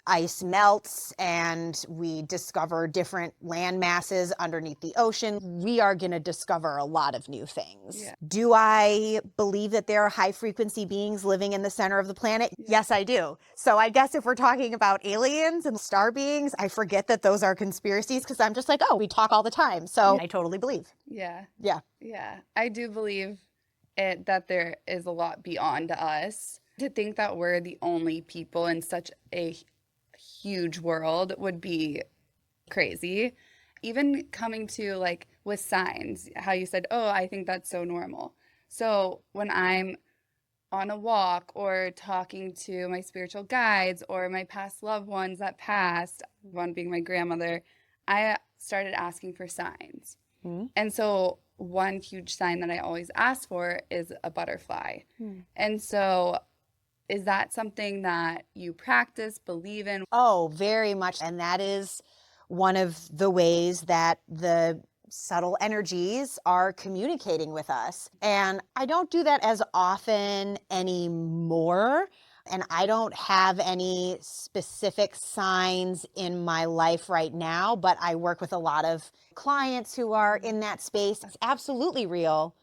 Speaker 2: ice melts and we discover different land masses underneath the ocean, we are going to discover a lot of new things. Yeah. Do I believe that there are high frequency beings living in the center of the planet? Yeah. Yes, I do. So I guess if we're talking about aliens and star beings, I forget that those are conspiracies because I'm just like, oh, we talk all the time. So I totally believe.
Speaker 1: Yeah.
Speaker 2: Yeah.
Speaker 1: Yeah. I do believe that there is a lot beyond us. To think that we're the only people in such a huge world would be crazy. Even coming to like with signs, how you said, oh, I think that's so normal. So when I'm on a walk or talking to my spiritual guides or my past loved ones that passed, one being my grandmother, I started asking for signs. And so one huge sign that I always ask for is a butterfly. And so is that something that you practice, believe in?
Speaker 2: Oh, very much. And that is one of the ways that the subtle energies are communicating with us. And I don't do that as often anymore. And I don't have any specific signs in my life right now, but I work with a lot of clients who are in that space. It's absolutely real.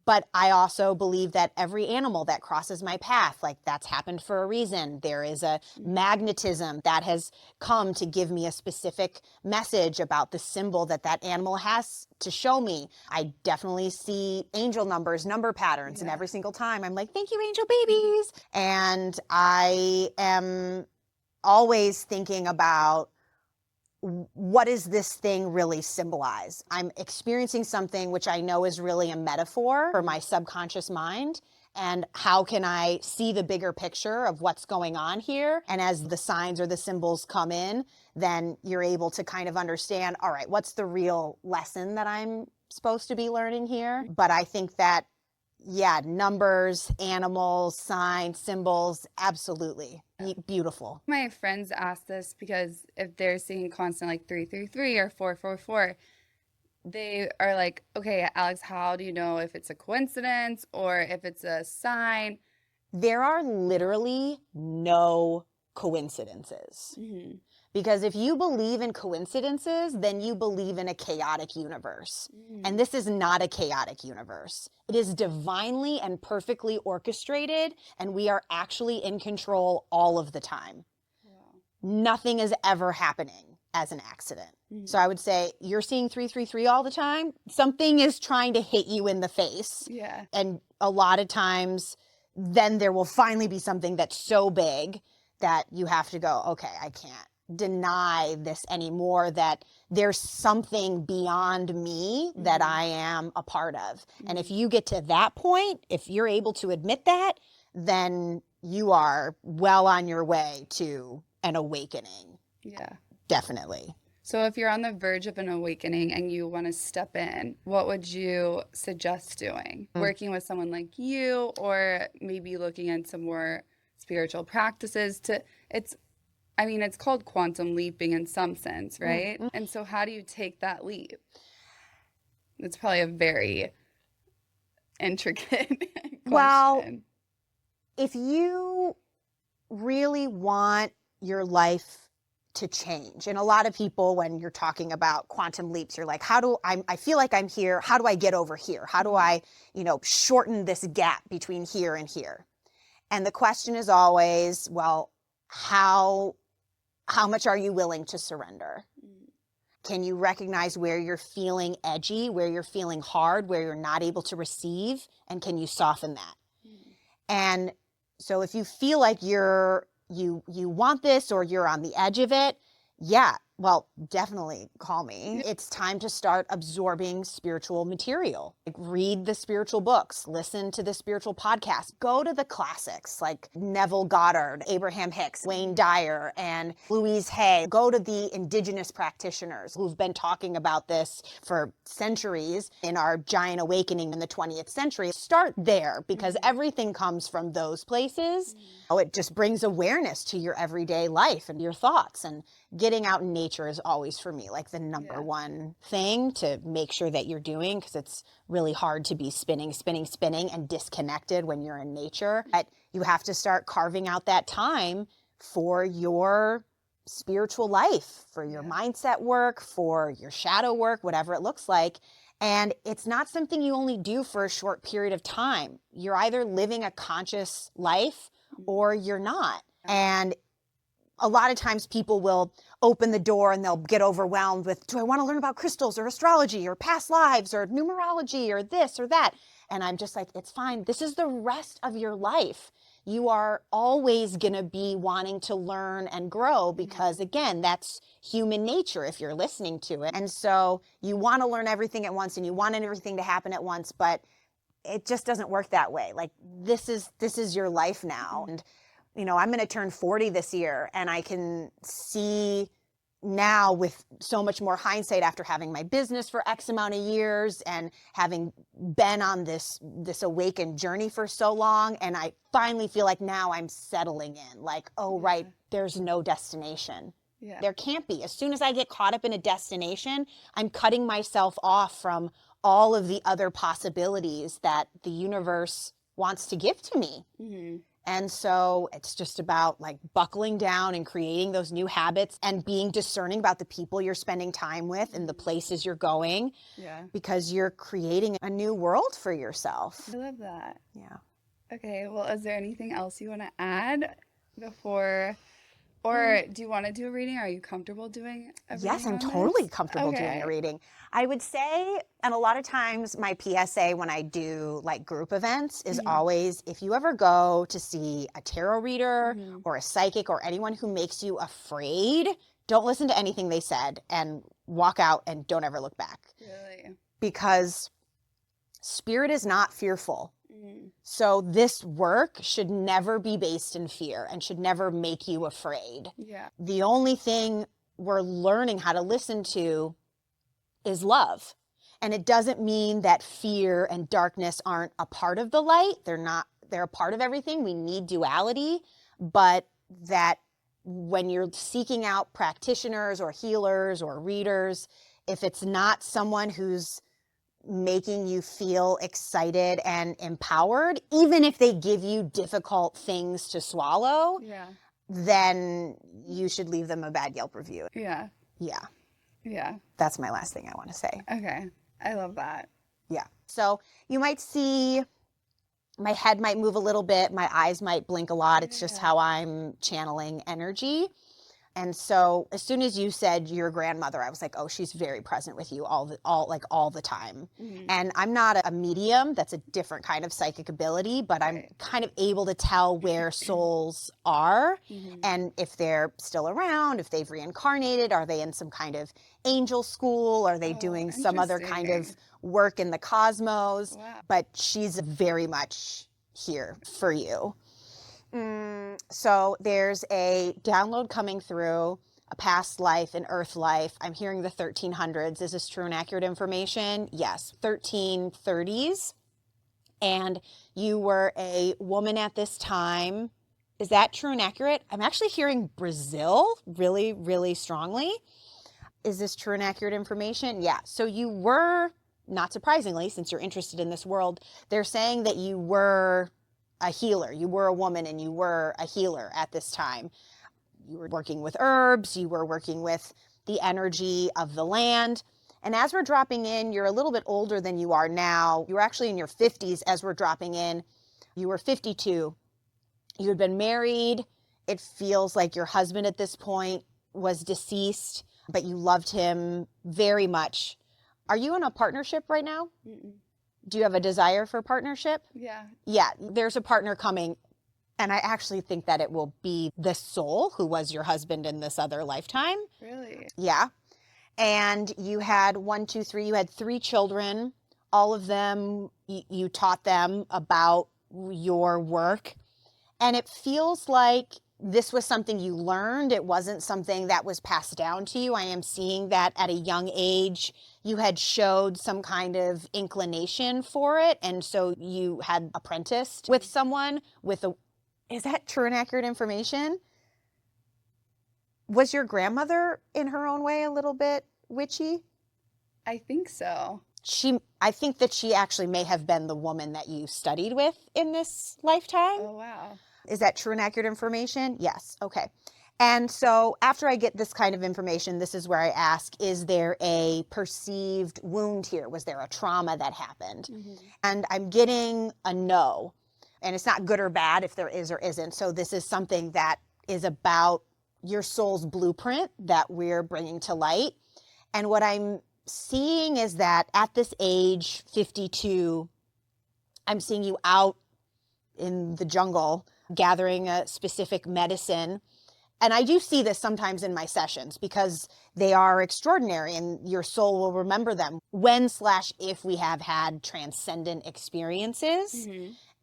Speaker 2: But I also believe that every animal that crosses my path, like that's happened for a reason. There is a magnetism that has come to give me a specific message about the symbol that that animal has to show me. I definitely see angel numbers, number patterns, and every single time I'm like, thank you, angel babies. And I am always thinking about, what does this thing really symbolize? I'm experiencing something which I know is really a metaphor for my subconscious mind. And how can I see the bigger picture of what's going on here? And as the signs or the symbols come in, then you're able to kind of understand, all right, what's the real lesson that I'm supposed to be learning here? But I think that, yeah, numbers, animals, signs, symbols, absolutely. Beautiful.
Speaker 1: My friends ask this because if they're seeing constant like 333 or 444, they are like, okay, Alex, how do you know if it's a coincidence or if it's a sign?
Speaker 2: There are literally no coincidences.
Speaker 1: Mm-hmm.
Speaker 2: Because if you believe in coincidences, then you believe in a chaotic universe. And this is not a chaotic universe. It is divinely and perfectly orchestrated, and we are actually in control all of the time.
Speaker 1: Wow.
Speaker 2: Nothing is ever happening as an accident. So I would say, you're seeing 333 all the time. Something is trying to hit you in the face.
Speaker 1: Yeah.
Speaker 2: And a lot of times, then there will finally be something that's so big that you have to go, okay, I can't deny this anymore, that there's something beyond me that I am a part of. And if you get to that point, if you're able to admit that, then you are well on your way to an awakening.
Speaker 1: Yeah.
Speaker 2: Definitely.
Speaker 1: So if you're on the verge of an awakening and you want to step in, what would you suggest doing? Working with someone like you, or maybe looking into more spiritual practices it's called quantum leaping in some sense, right? And so how do you take that leap? It's probably a very intricate question.
Speaker 2: Well, if you really want your life to change, and a lot of people, when you're talking about quantum leaps, you're like, I feel like I'm here. How do I get over here? How do I, shorten this gap between here and here? And the question is always, well, how much are you willing to surrender? Can you recognize where you're feeling edgy, where you're feeling hard, where you're not able to receive, and can you soften that? And so if you feel like you want this, or you're on the edge of it, yeah, well, definitely call me. It's time to start absorbing spiritual material. Like, read the spiritual books, listen to the spiritual podcasts, go to the classics like Neville Goddard, Abraham Hicks, Wayne Dyer, and Louise Hay. Go to the indigenous practitioners who've been talking about this for centuries in our giant awakening in the 20th century. Start there, because everything comes from those places. It just brings awareness to your everyday life and your thoughts, and getting out in nature is always, for me, like the number one thing to make sure that you're doing, because it's really hard to be spinning and disconnected when you're in nature. But you have to start carving out that time for your spiritual life, for your mindset work, for your shadow work, whatever it looks like. And it's not something you only do for a short period of time. You're either living a conscious life or you're not. And a lot of times people will open the door and they'll get overwhelmed with, do I want to learn about crystals or astrology or past lives or numerology or this or that? And I'm just like, it's fine. This is the rest of your life. You are always going to be wanting to learn and grow, because again, that's human nature if you're listening to it. And so you want to learn everything at once and you want everything to happen at once, but it just doesn't work that way. Like, this is your life now. And I'm going to turn 40 this year, and I can see now with so much more hindsight, after having my business for X amount of years and having been on this awakened journey for so long. And I finally feel like now I'm settling in, like, oh, right, there's no destination. Yeah. There can't be. As soon as I get caught up in a destination, I'm cutting myself off from all of the other possibilities that the universe wants to give to me. And so it's just about like buckling down and creating those new habits and being discerning about the people you're spending time with and the places you're going.
Speaker 1: Yeah.
Speaker 2: Because you're creating a new world for yourself.
Speaker 1: I love that.
Speaker 2: Yeah.
Speaker 1: Okay, well, is there anything else you want to add before, or do you want to do a reading? Are you comfortable doing a reading?
Speaker 2: Yes, I'm
Speaker 1: on
Speaker 2: totally
Speaker 1: this?
Speaker 2: comfortable doing
Speaker 1: Okay.
Speaker 2: a reading. I would say, and a lot of times my PSA when I do like group events is always, if you ever go to see a tarot reader or a psychic or anyone who makes you afraid, don't listen to anything they said and walk out and don't ever look back.
Speaker 1: Really?
Speaker 2: Because spirit is not fearful. So this work should never be based in fear and should never make you afraid.
Speaker 1: Yeah.
Speaker 2: The only thing we're learning how to listen to is love. And it doesn't mean that fear and darkness aren't a part of the light. They're not, they're a part of everything. We need duality, but that when you're seeking out practitioners or healers or readers, if it's not someone who's making you feel excited and empowered, even if they give you difficult things to swallow,
Speaker 1: Yeah.
Speaker 2: then you should leave them a bad Yelp review.
Speaker 1: Yeah.
Speaker 2: Yeah.
Speaker 1: Yeah.
Speaker 2: That's my last thing I want to say.
Speaker 1: Okay. I love that.
Speaker 2: Yeah. So you might see my head might move a little bit. My eyes might blink a lot. It's just how I'm channeling energy. And so as soon as you said your grandmother, I was like, oh, she's very present with you all the time. And I'm not a medium. That's a different kind of psychic ability, but I'm kind of able to tell where souls are and if they're still around, if they've reincarnated, are they in some kind of angel school? Are they doing some other kind of work in the cosmos?
Speaker 1: Wow.
Speaker 2: But she's very much here for you. So there's a download coming through, a past life, an earth life. I'm hearing the 1300s. Is this true and accurate information? Yes, 1330s. And you were a woman at this time. Is that true and accurate? I'm actually hearing Brazil really, really strongly. Is this true and accurate information? Yeah. So you were, not surprisingly, since you're interested in this world, they're saying that you were a healer. You were a woman and you were a healer at this time. You were working with herbs. You were working with the energy of the land. And as we're dropping in, you're a little bit older than you are now. You were actually in your 50s as we're dropping in. You were 52. You had been married. It feels like your husband at this point was deceased, but you loved him very much. Are you in a partnership right now? Do you have a desire for partnership?
Speaker 1: Yeah.
Speaker 2: Yeah, there's a partner coming. And I actually think that it will be this soul who was your husband in this other lifetime.
Speaker 1: Really?
Speaker 2: Yeah. And you had you had 3 children. All of them, you taught them about your work. And it feels like this was something you learned. It wasn't something that was passed down to you. I am seeing that at a young age, you had showed some kind of inclination for it. And so you had apprenticed with someone with a, is that true and accurate information? Was your grandmother in her own way a little bit witchy?
Speaker 1: I think so.
Speaker 2: I think that she actually may have been the woman that you studied with in this lifetime.
Speaker 1: Oh, wow.
Speaker 2: Is that true and accurate information? Yes. Okay. And so after I get this kind of information, this is where I ask, is there a perceived wound here? Was there a trauma that happened? And I'm getting a no. And it's not good or bad if there is or isn't. So this is something that is about your soul's blueprint that we're bringing to light. And what I'm seeing is that at this age, 52, I'm seeing you out in the jungle gathering a specific medicine. And I do see this sometimes in my sessions because they are extraordinary and your soul will remember them when/if we have had transcendent experiences.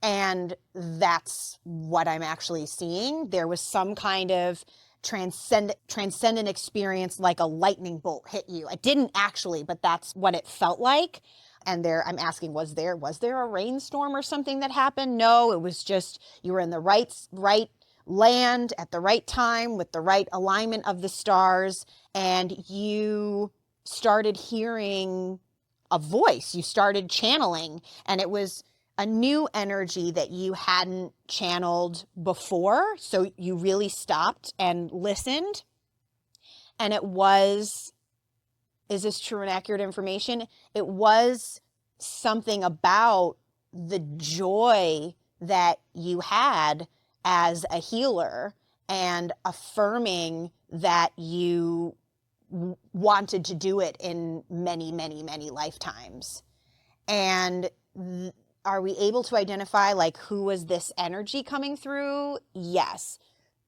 Speaker 2: And that's what I'm actually seeing. There was some kind of transcendent experience, like a lightning bolt hit you. It didn't actually, but that's what it felt like. And I'm asking, was there a rainstorm or something that happened? No, it was just you were in the right land at the right time with the right alignment of the stars, and you started hearing a voice. You started channeling, and it was a new energy that you hadn't channeled before. So you really stopped and listened. And it was, is this true and accurate information? It was something about the joy that you had as a healer and affirming that you wanted to do it in many, many, many lifetimes. And are we able to identify like who was this energy coming through? Yes.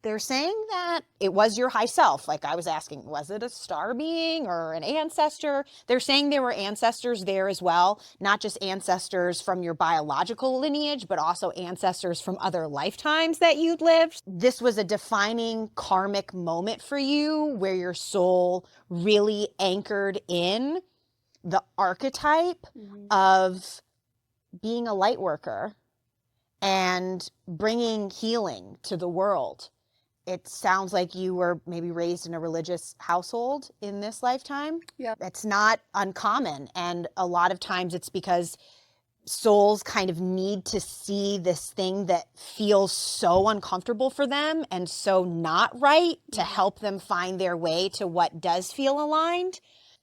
Speaker 2: They're saying that it was your high self. Like I was asking, was it a star being or an ancestor? They're saying there were ancestors there as well, not just ancestors from your biological lineage, but also ancestors from other lifetimes that you'd lived. This was a defining karmic moment for you where your soul really anchored in the archetype of being a light worker and bringing healing to the world. It sounds like you were maybe raised in a religious household in this lifetime.
Speaker 1: Yeah.
Speaker 2: It's not uncommon. And a lot of times it's because souls kind of need to see this thing that feels so uncomfortable for them and so not right to help them find their way to what does feel aligned.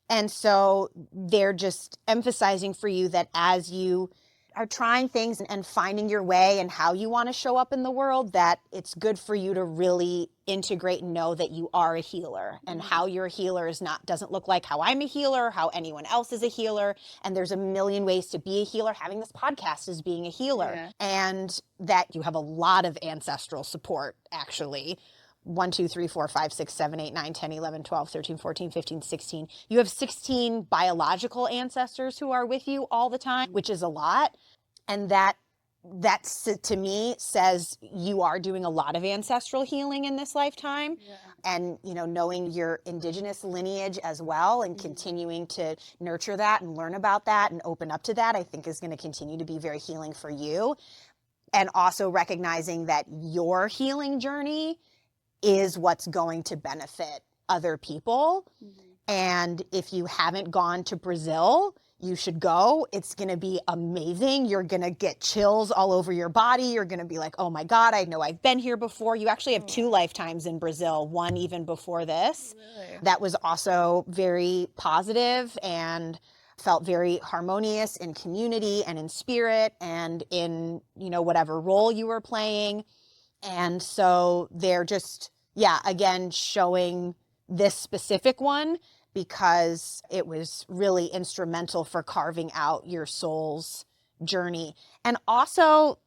Speaker 2: And so they're just emphasizing for you that as you are trying things and finding your way and how you want to show up in the world, that it's good for you to really integrate and know that you are a healer and how you're a healer doesn't look like how I'm a healer, how anyone else is a healer. And there's a million ways to be a healer. Having this podcast is being a healer, and that you have a lot of ancestral support actually. 1, 2, 3, 4, 5, 6, 7, 8, 9, 10, 11, 12, 13, 14, 15, 16. You have 16 biological ancestors who are with you all the time, which is a lot. And that's to me says you are doing a lot of ancestral healing in this lifetime. And, knowing your indigenous lineage as well and continuing to nurture that and learn about that and open up to that, I think is going to continue to be very healing for you. And also recognizing that your healing journey is what's going to benefit other people. And if you haven't gone to Brazil, you should go. It's going to be amazing. You're going to get chills all over your body. You're going to be like, oh my God, I know I've been here before. You actually have 2 lifetimes in Brazil, one even before this.
Speaker 1: Really?
Speaker 2: That was also very positive and felt very harmonious in community and in spirit and in, whatever role you were playing. And so they're just, again, showing this specific one because it was really instrumental for carving out your soul's journey. And also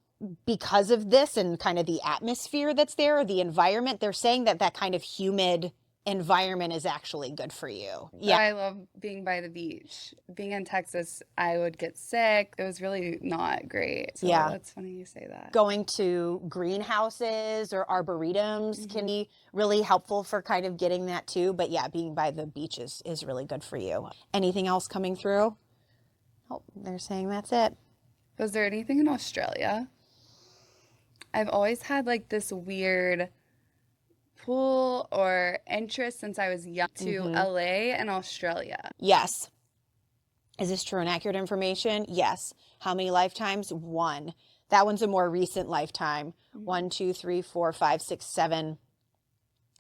Speaker 2: because of this and kind of the atmosphere that's there, the environment, they're saying that that kind of humid environment is actually good for you. Yeah.
Speaker 1: I love being by the beach. Being in Texas, I would get sick. It was really not great. So that's funny you say that.
Speaker 2: Going to greenhouses or arboretums can be really helpful for kind of getting that too. But being by the beach is really good for you. Anything else coming through? Oh, they're saying that's it.
Speaker 1: Was there anything in Australia? I've always had like this weird pull or interest since I was young to LA and Australia.
Speaker 2: Yes. Is this true and accurate information? Yes. How many lifetimes? 1. That one's a more recent lifetime. 1, 2, 3, 4, 5, 6, 7.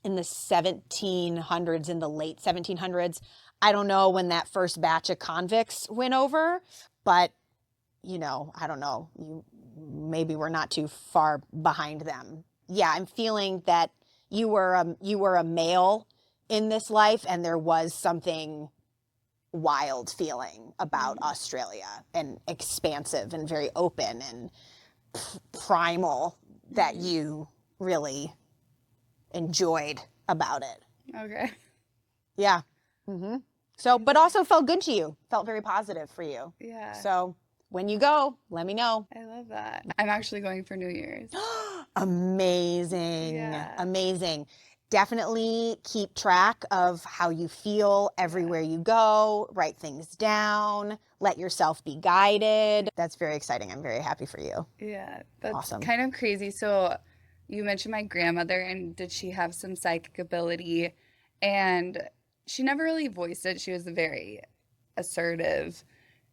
Speaker 2: In the 1700s, in the late 1700s. I don't know when that first batch of convicts went over, but, I don't know. Maybe we're not too far behind them. Yeah, I'm feeling that you were a male in this life, and there was something wild feeling about Australia and expansive and very open and primal that you really enjoyed about it.
Speaker 1: Okay.
Speaker 2: Yeah. So, but also felt good to you, felt very positive for you.
Speaker 1: Yeah.
Speaker 2: So when you go, let me know.
Speaker 1: I love that. I'm actually going for New Year's.
Speaker 2: Amazing.
Speaker 1: Yeah.
Speaker 2: Amazing. Definitely keep track of how you feel everywhere you go. Write things down. Let yourself be guided. That's very exciting. I'm very happy for you.
Speaker 1: Yeah, that's
Speaker 2: Awesome.
Speaker 1: kind of crazy. So you mentioned my grandmother, and did she have some psychic ability? And she never really voiced it. She was a very assertive,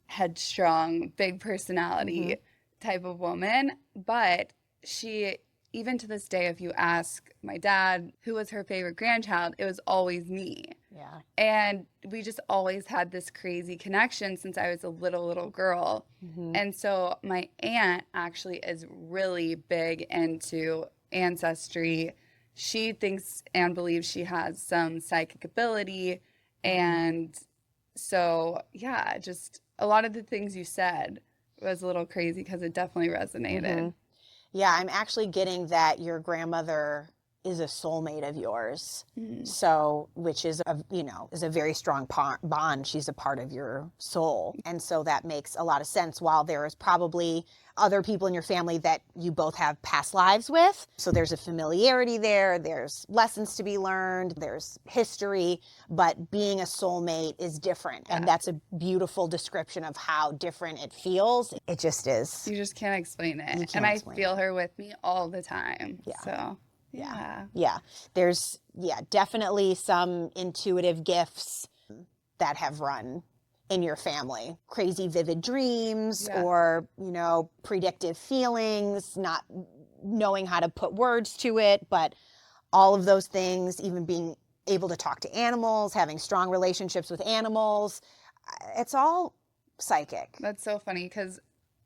Speaker 1: headstrong, big personality type of woman, but she, even to this day, if you ask my dad who was her favorite grandchild, it was always me.
Speaker 2: Yeah.
Speaker 1: And we just always had this crazy connection since I was a little girl. And so my aunt actually is really big into ancestry. She thinks and believes she has some psychic ability. And so, yeah, just a lot of the things you said was a little crazy because it definitely resonated.
Speaker 2: Yeah, I'm actually getting that your grandmother is a soulmate of yours. So, which is is a very strong bond. She's a part of your soul. And so that makes a lot of sense. While there is probably other people in your family that you both have past lives with. So there's a familiarity there. There's lessons to be learned. There's history, but being a soulmate is different. And that's a beautiful description of how different it feels. It just is.
Speaker 1: You just can't explain it.
Speaker 2: You can't
Speaker 1: And I
Speaker 2: explain
Speaker 1: feel her with me all the time.
Speaker 2: Yeah.
Speaker 1: So, yeah.
Speaker 2: Yeah. There's, definitely some intuitive gifts that have run in your family. Crazy vivid dreams or, predictive feelings, not knowing how to put words to it, but all of those things, even being able to talk to animals, having strong relationships with animals, it's all psychic.
Speaker 1: That's so funny because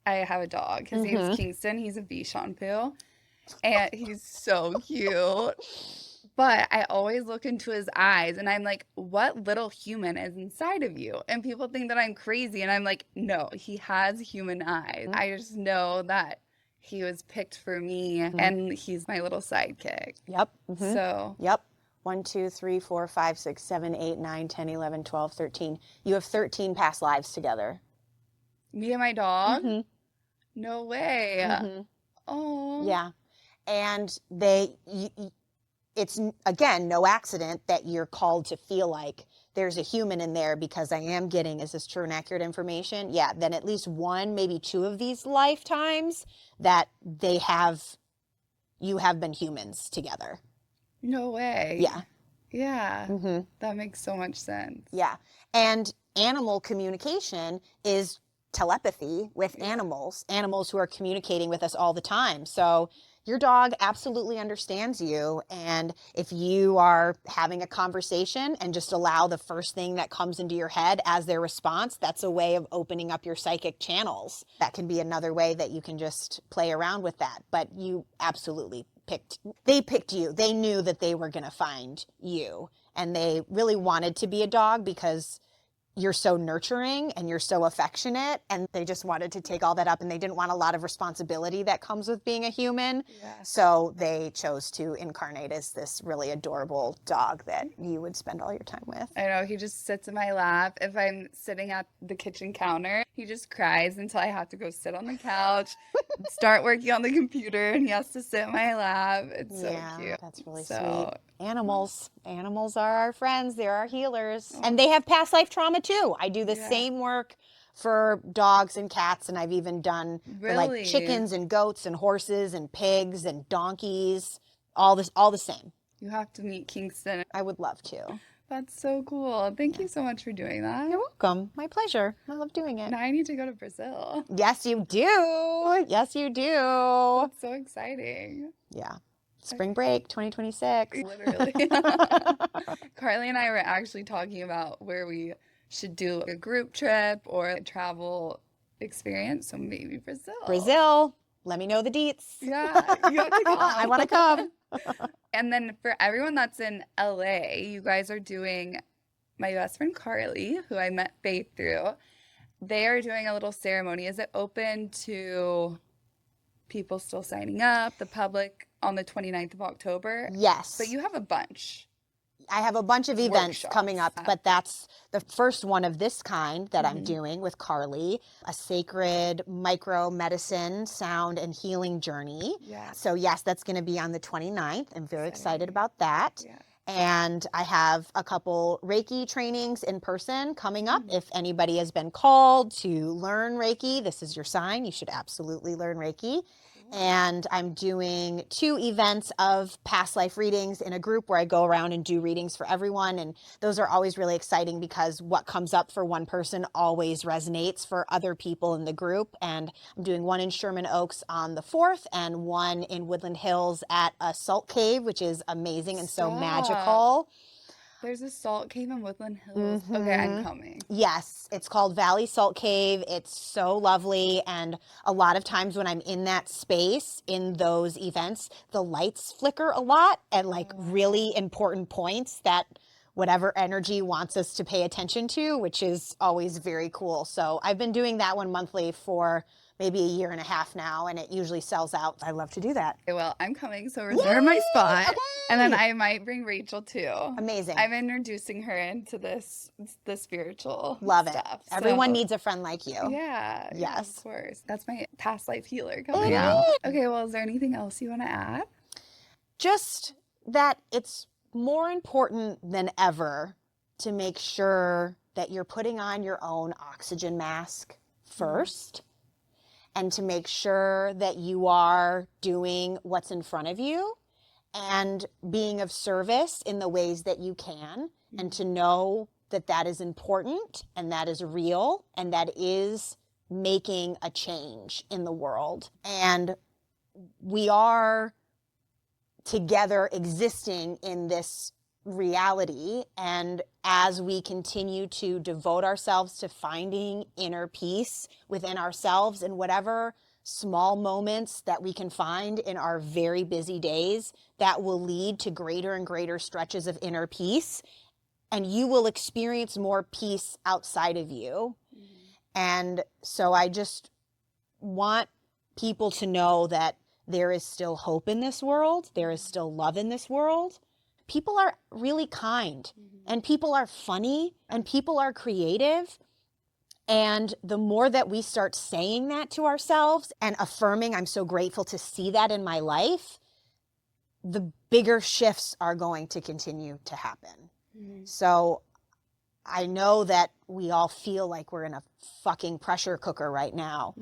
Speaker 1: I have a dog. His name's Kingston. He's a Bichon Poo. And he's so cute. But I always look into his eyes and I'm like, what little human is inside of you? And people think that I'm crazy. And I'm like, no, he has human eyes. I just know that he was picked for me and he's my little sidekick.
Speaker 2: Yep.
Speaker 1: So.
Speaker 2: Yep. 1, 2, 3, 4, 5, 6, 7, 8, 9, 10, 11, 12, 13. You have 13 past lives together.
Speaker 1: Me and my dog? No way. Oh.
Speaker 2: Yeah. And it's, again, no accident that you're called to feel like there's a human in there because I am getting, is this true and accurate information? Yeah, then at least one, maybe two of these lifetimes that you have been humans together.
Speaker 1: No way.
Speaker 2: Yeah.
Speaker 1: Yeah. That makes so much sense.
Speaker 2: Yeah. And animal communication is telepathy with animals who are communicating with us all the time. So your dog absolutely understands you. And if you are having a conversation and just allow the first thing that comes into your head as their response, that's a way of opening up your psychic channels. That can be another way that you can just play around with that. But you absolutely they picked you. They knew that they were going to find you. And they really wanted to be a dog because you're so nurturing and you're so affectionate, and they just wanted to take all that up, and they didn't want a lot of responsibility that comes with being a human. Yeah. So they chose to incarnate as this really adorable dog that you would spend all your time with.
Speaker 1: I know, he just sits in my lap. If I'm sitting at the kitchen counter, he just cries until I have to go sit on the couch, start working on the computer, and he has to sit in my lap. It's so cute.
Speaker 2: That's really sweet. Animals are our friends. They're our healers. And they have past life trauma too. I do the same work for dogs and cats, and I've even done for like chickens and goats and horses and pigs and donkeys, all the same.
Speaker 1: You have to meet Kingston.
Speaker 2: I would love to.
Speaker 1: That's so cool. Thank you so much for doing that.
Speaker 2: You're welcome. My pleasure. I love doing it.
Speaker 1: Now I need to go to Brazil.
Speaker 2: Yes, you do. Yes, you do.
Speaker 1: That's so exciting.
Speaker 2: Yeah. Spring break 2026.
Speaker 1: Literally. Carly and I were actually talking about where we should do a group trip or a travel experience. So maybe Brazil.
Speaker 2: Brazil. Let me know the deets.
Speaker 1: Yeah. You have to come.
Speaker 2: I want to come.
Speaker 1: And then for everyone that's in LA, you guys are doing, my best friend Carly, who I met Faith through, they are doing a little ceremony. Is it open to people still signing up, the public, on the 29th of October?
Speaker 2: Yes.
Speaker 1: But you have a bunch.
Speaker 2: I have a bunch of events coming up, but that's the first one of this kind that I'm doing with Carly, a sacred micro medicine, sound, and healing journey. Yeah. So yes, that's going to be on the 29th. I'm very excited about that. Yeah. And I have a couple Reiki trainings in person coming up. If anybody has been called to learn Reiki, this is your sign. You should absolutely learn Reiki. And I'm doing 2 events of past life readings in a group where I go around and do readings for everyone. And those are always really exciting because what comes up for one person always resonates for other people in the group. And I'm doing one in Sherman Oaks on the 4th and one in Woodland Hills at a salt cave, which is amazing and so
Speaker 1: Stop.
Speaker 2: magical.
Speaker 1: There's a salt cave in Woodland Hills. Okay, I'm coming.
Speaker 2: Yes, it's called Valley Salt Cave. It's so lovely. And a lot of times when I'm in that space, in those events, the lights flicker a lot at like really important points that whatever energy wants us to pay attention to, which is always very cool. So I've been doing that one monthly for maybe a year and a half now, and it usually sells out. I love to do that.
Speaker 1: Okay, well, I'm coming, so reserve my spot.
Speaker 2: Okay.
Speaker 1: And then I might bring Rachel too.
Speaker 2: Amazing.
Speaker 1: I'm introducing her into the spiritual
Speaker 2: Love it.
Speaker 1: stuff.
Speaker 2: Everyone
Speaker 1: so-
Speaker 2: needs a friend like you.
Speaker 1: Yeah. Yeah,
Speaker 2: Yes.
Speaker 1: of course. That's my past life healer coming out. Okay, well, is there anything else you want to add?
Speaker 2: Just that it's more important than ever to make sure that you're putting on your own oxygen mask first, and to make sure that you are doing what's in front of you and being of service in the ways that you can, and to know that that is important and that is real and that is making a change in the world. And we are together existing in this reality, and as we continue to devote ourselves to finding inner peace within ourselves in whatever small moments that we can find in our very busy days, that will lead to greater and greater stretches of inner peace, and you will experience more peace outside of you. And so I just want people to know that there is still hope in this world. There is still love in this world. People are really kind, and people are funny, and people are creative. And the more that we start saying that to ourselves and affirming, I'm so grateful to see that in my life, the bigger shifts are going to continue to happen. So I know that we all feel like we're in a fucking pressure cooker right now,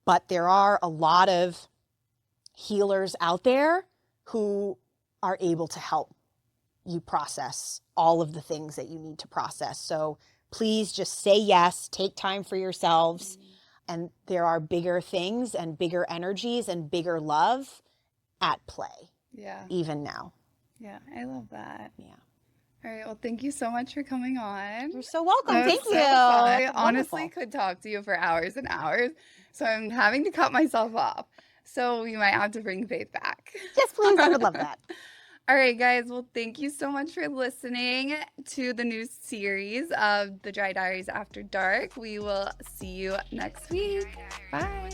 Speaker 2: but there are a lot of healers out there who are able to help you process all of the things that you need to process. So please just say yes, take time for yourselves. And there are bigger things and bigger energies and bigger love at play, even now.
Speaker 1: Yeah, I love that.
Speaker 2: Yeah.
Speaker 1: All right, well, thank you so much for coming on.
Speaker 2: You're so welcome.
Speaker 1: That was
Speaker 2: Thank
Speaker 1: so
Speaker 2: you.
Speaker 1: fun. I honestly
Speaker 2: Wonderful.
Speaker 1: could talk to you for hours and hours, so I'm having to cut myself off. So we might have to bring Faith back.
Speaker 2: Yes, please. I would love that.
Speaker 1: All right, guys. Well, thank you so much for listening to the new series of the Dry Diaries After Dark. We will see you next week. Bye.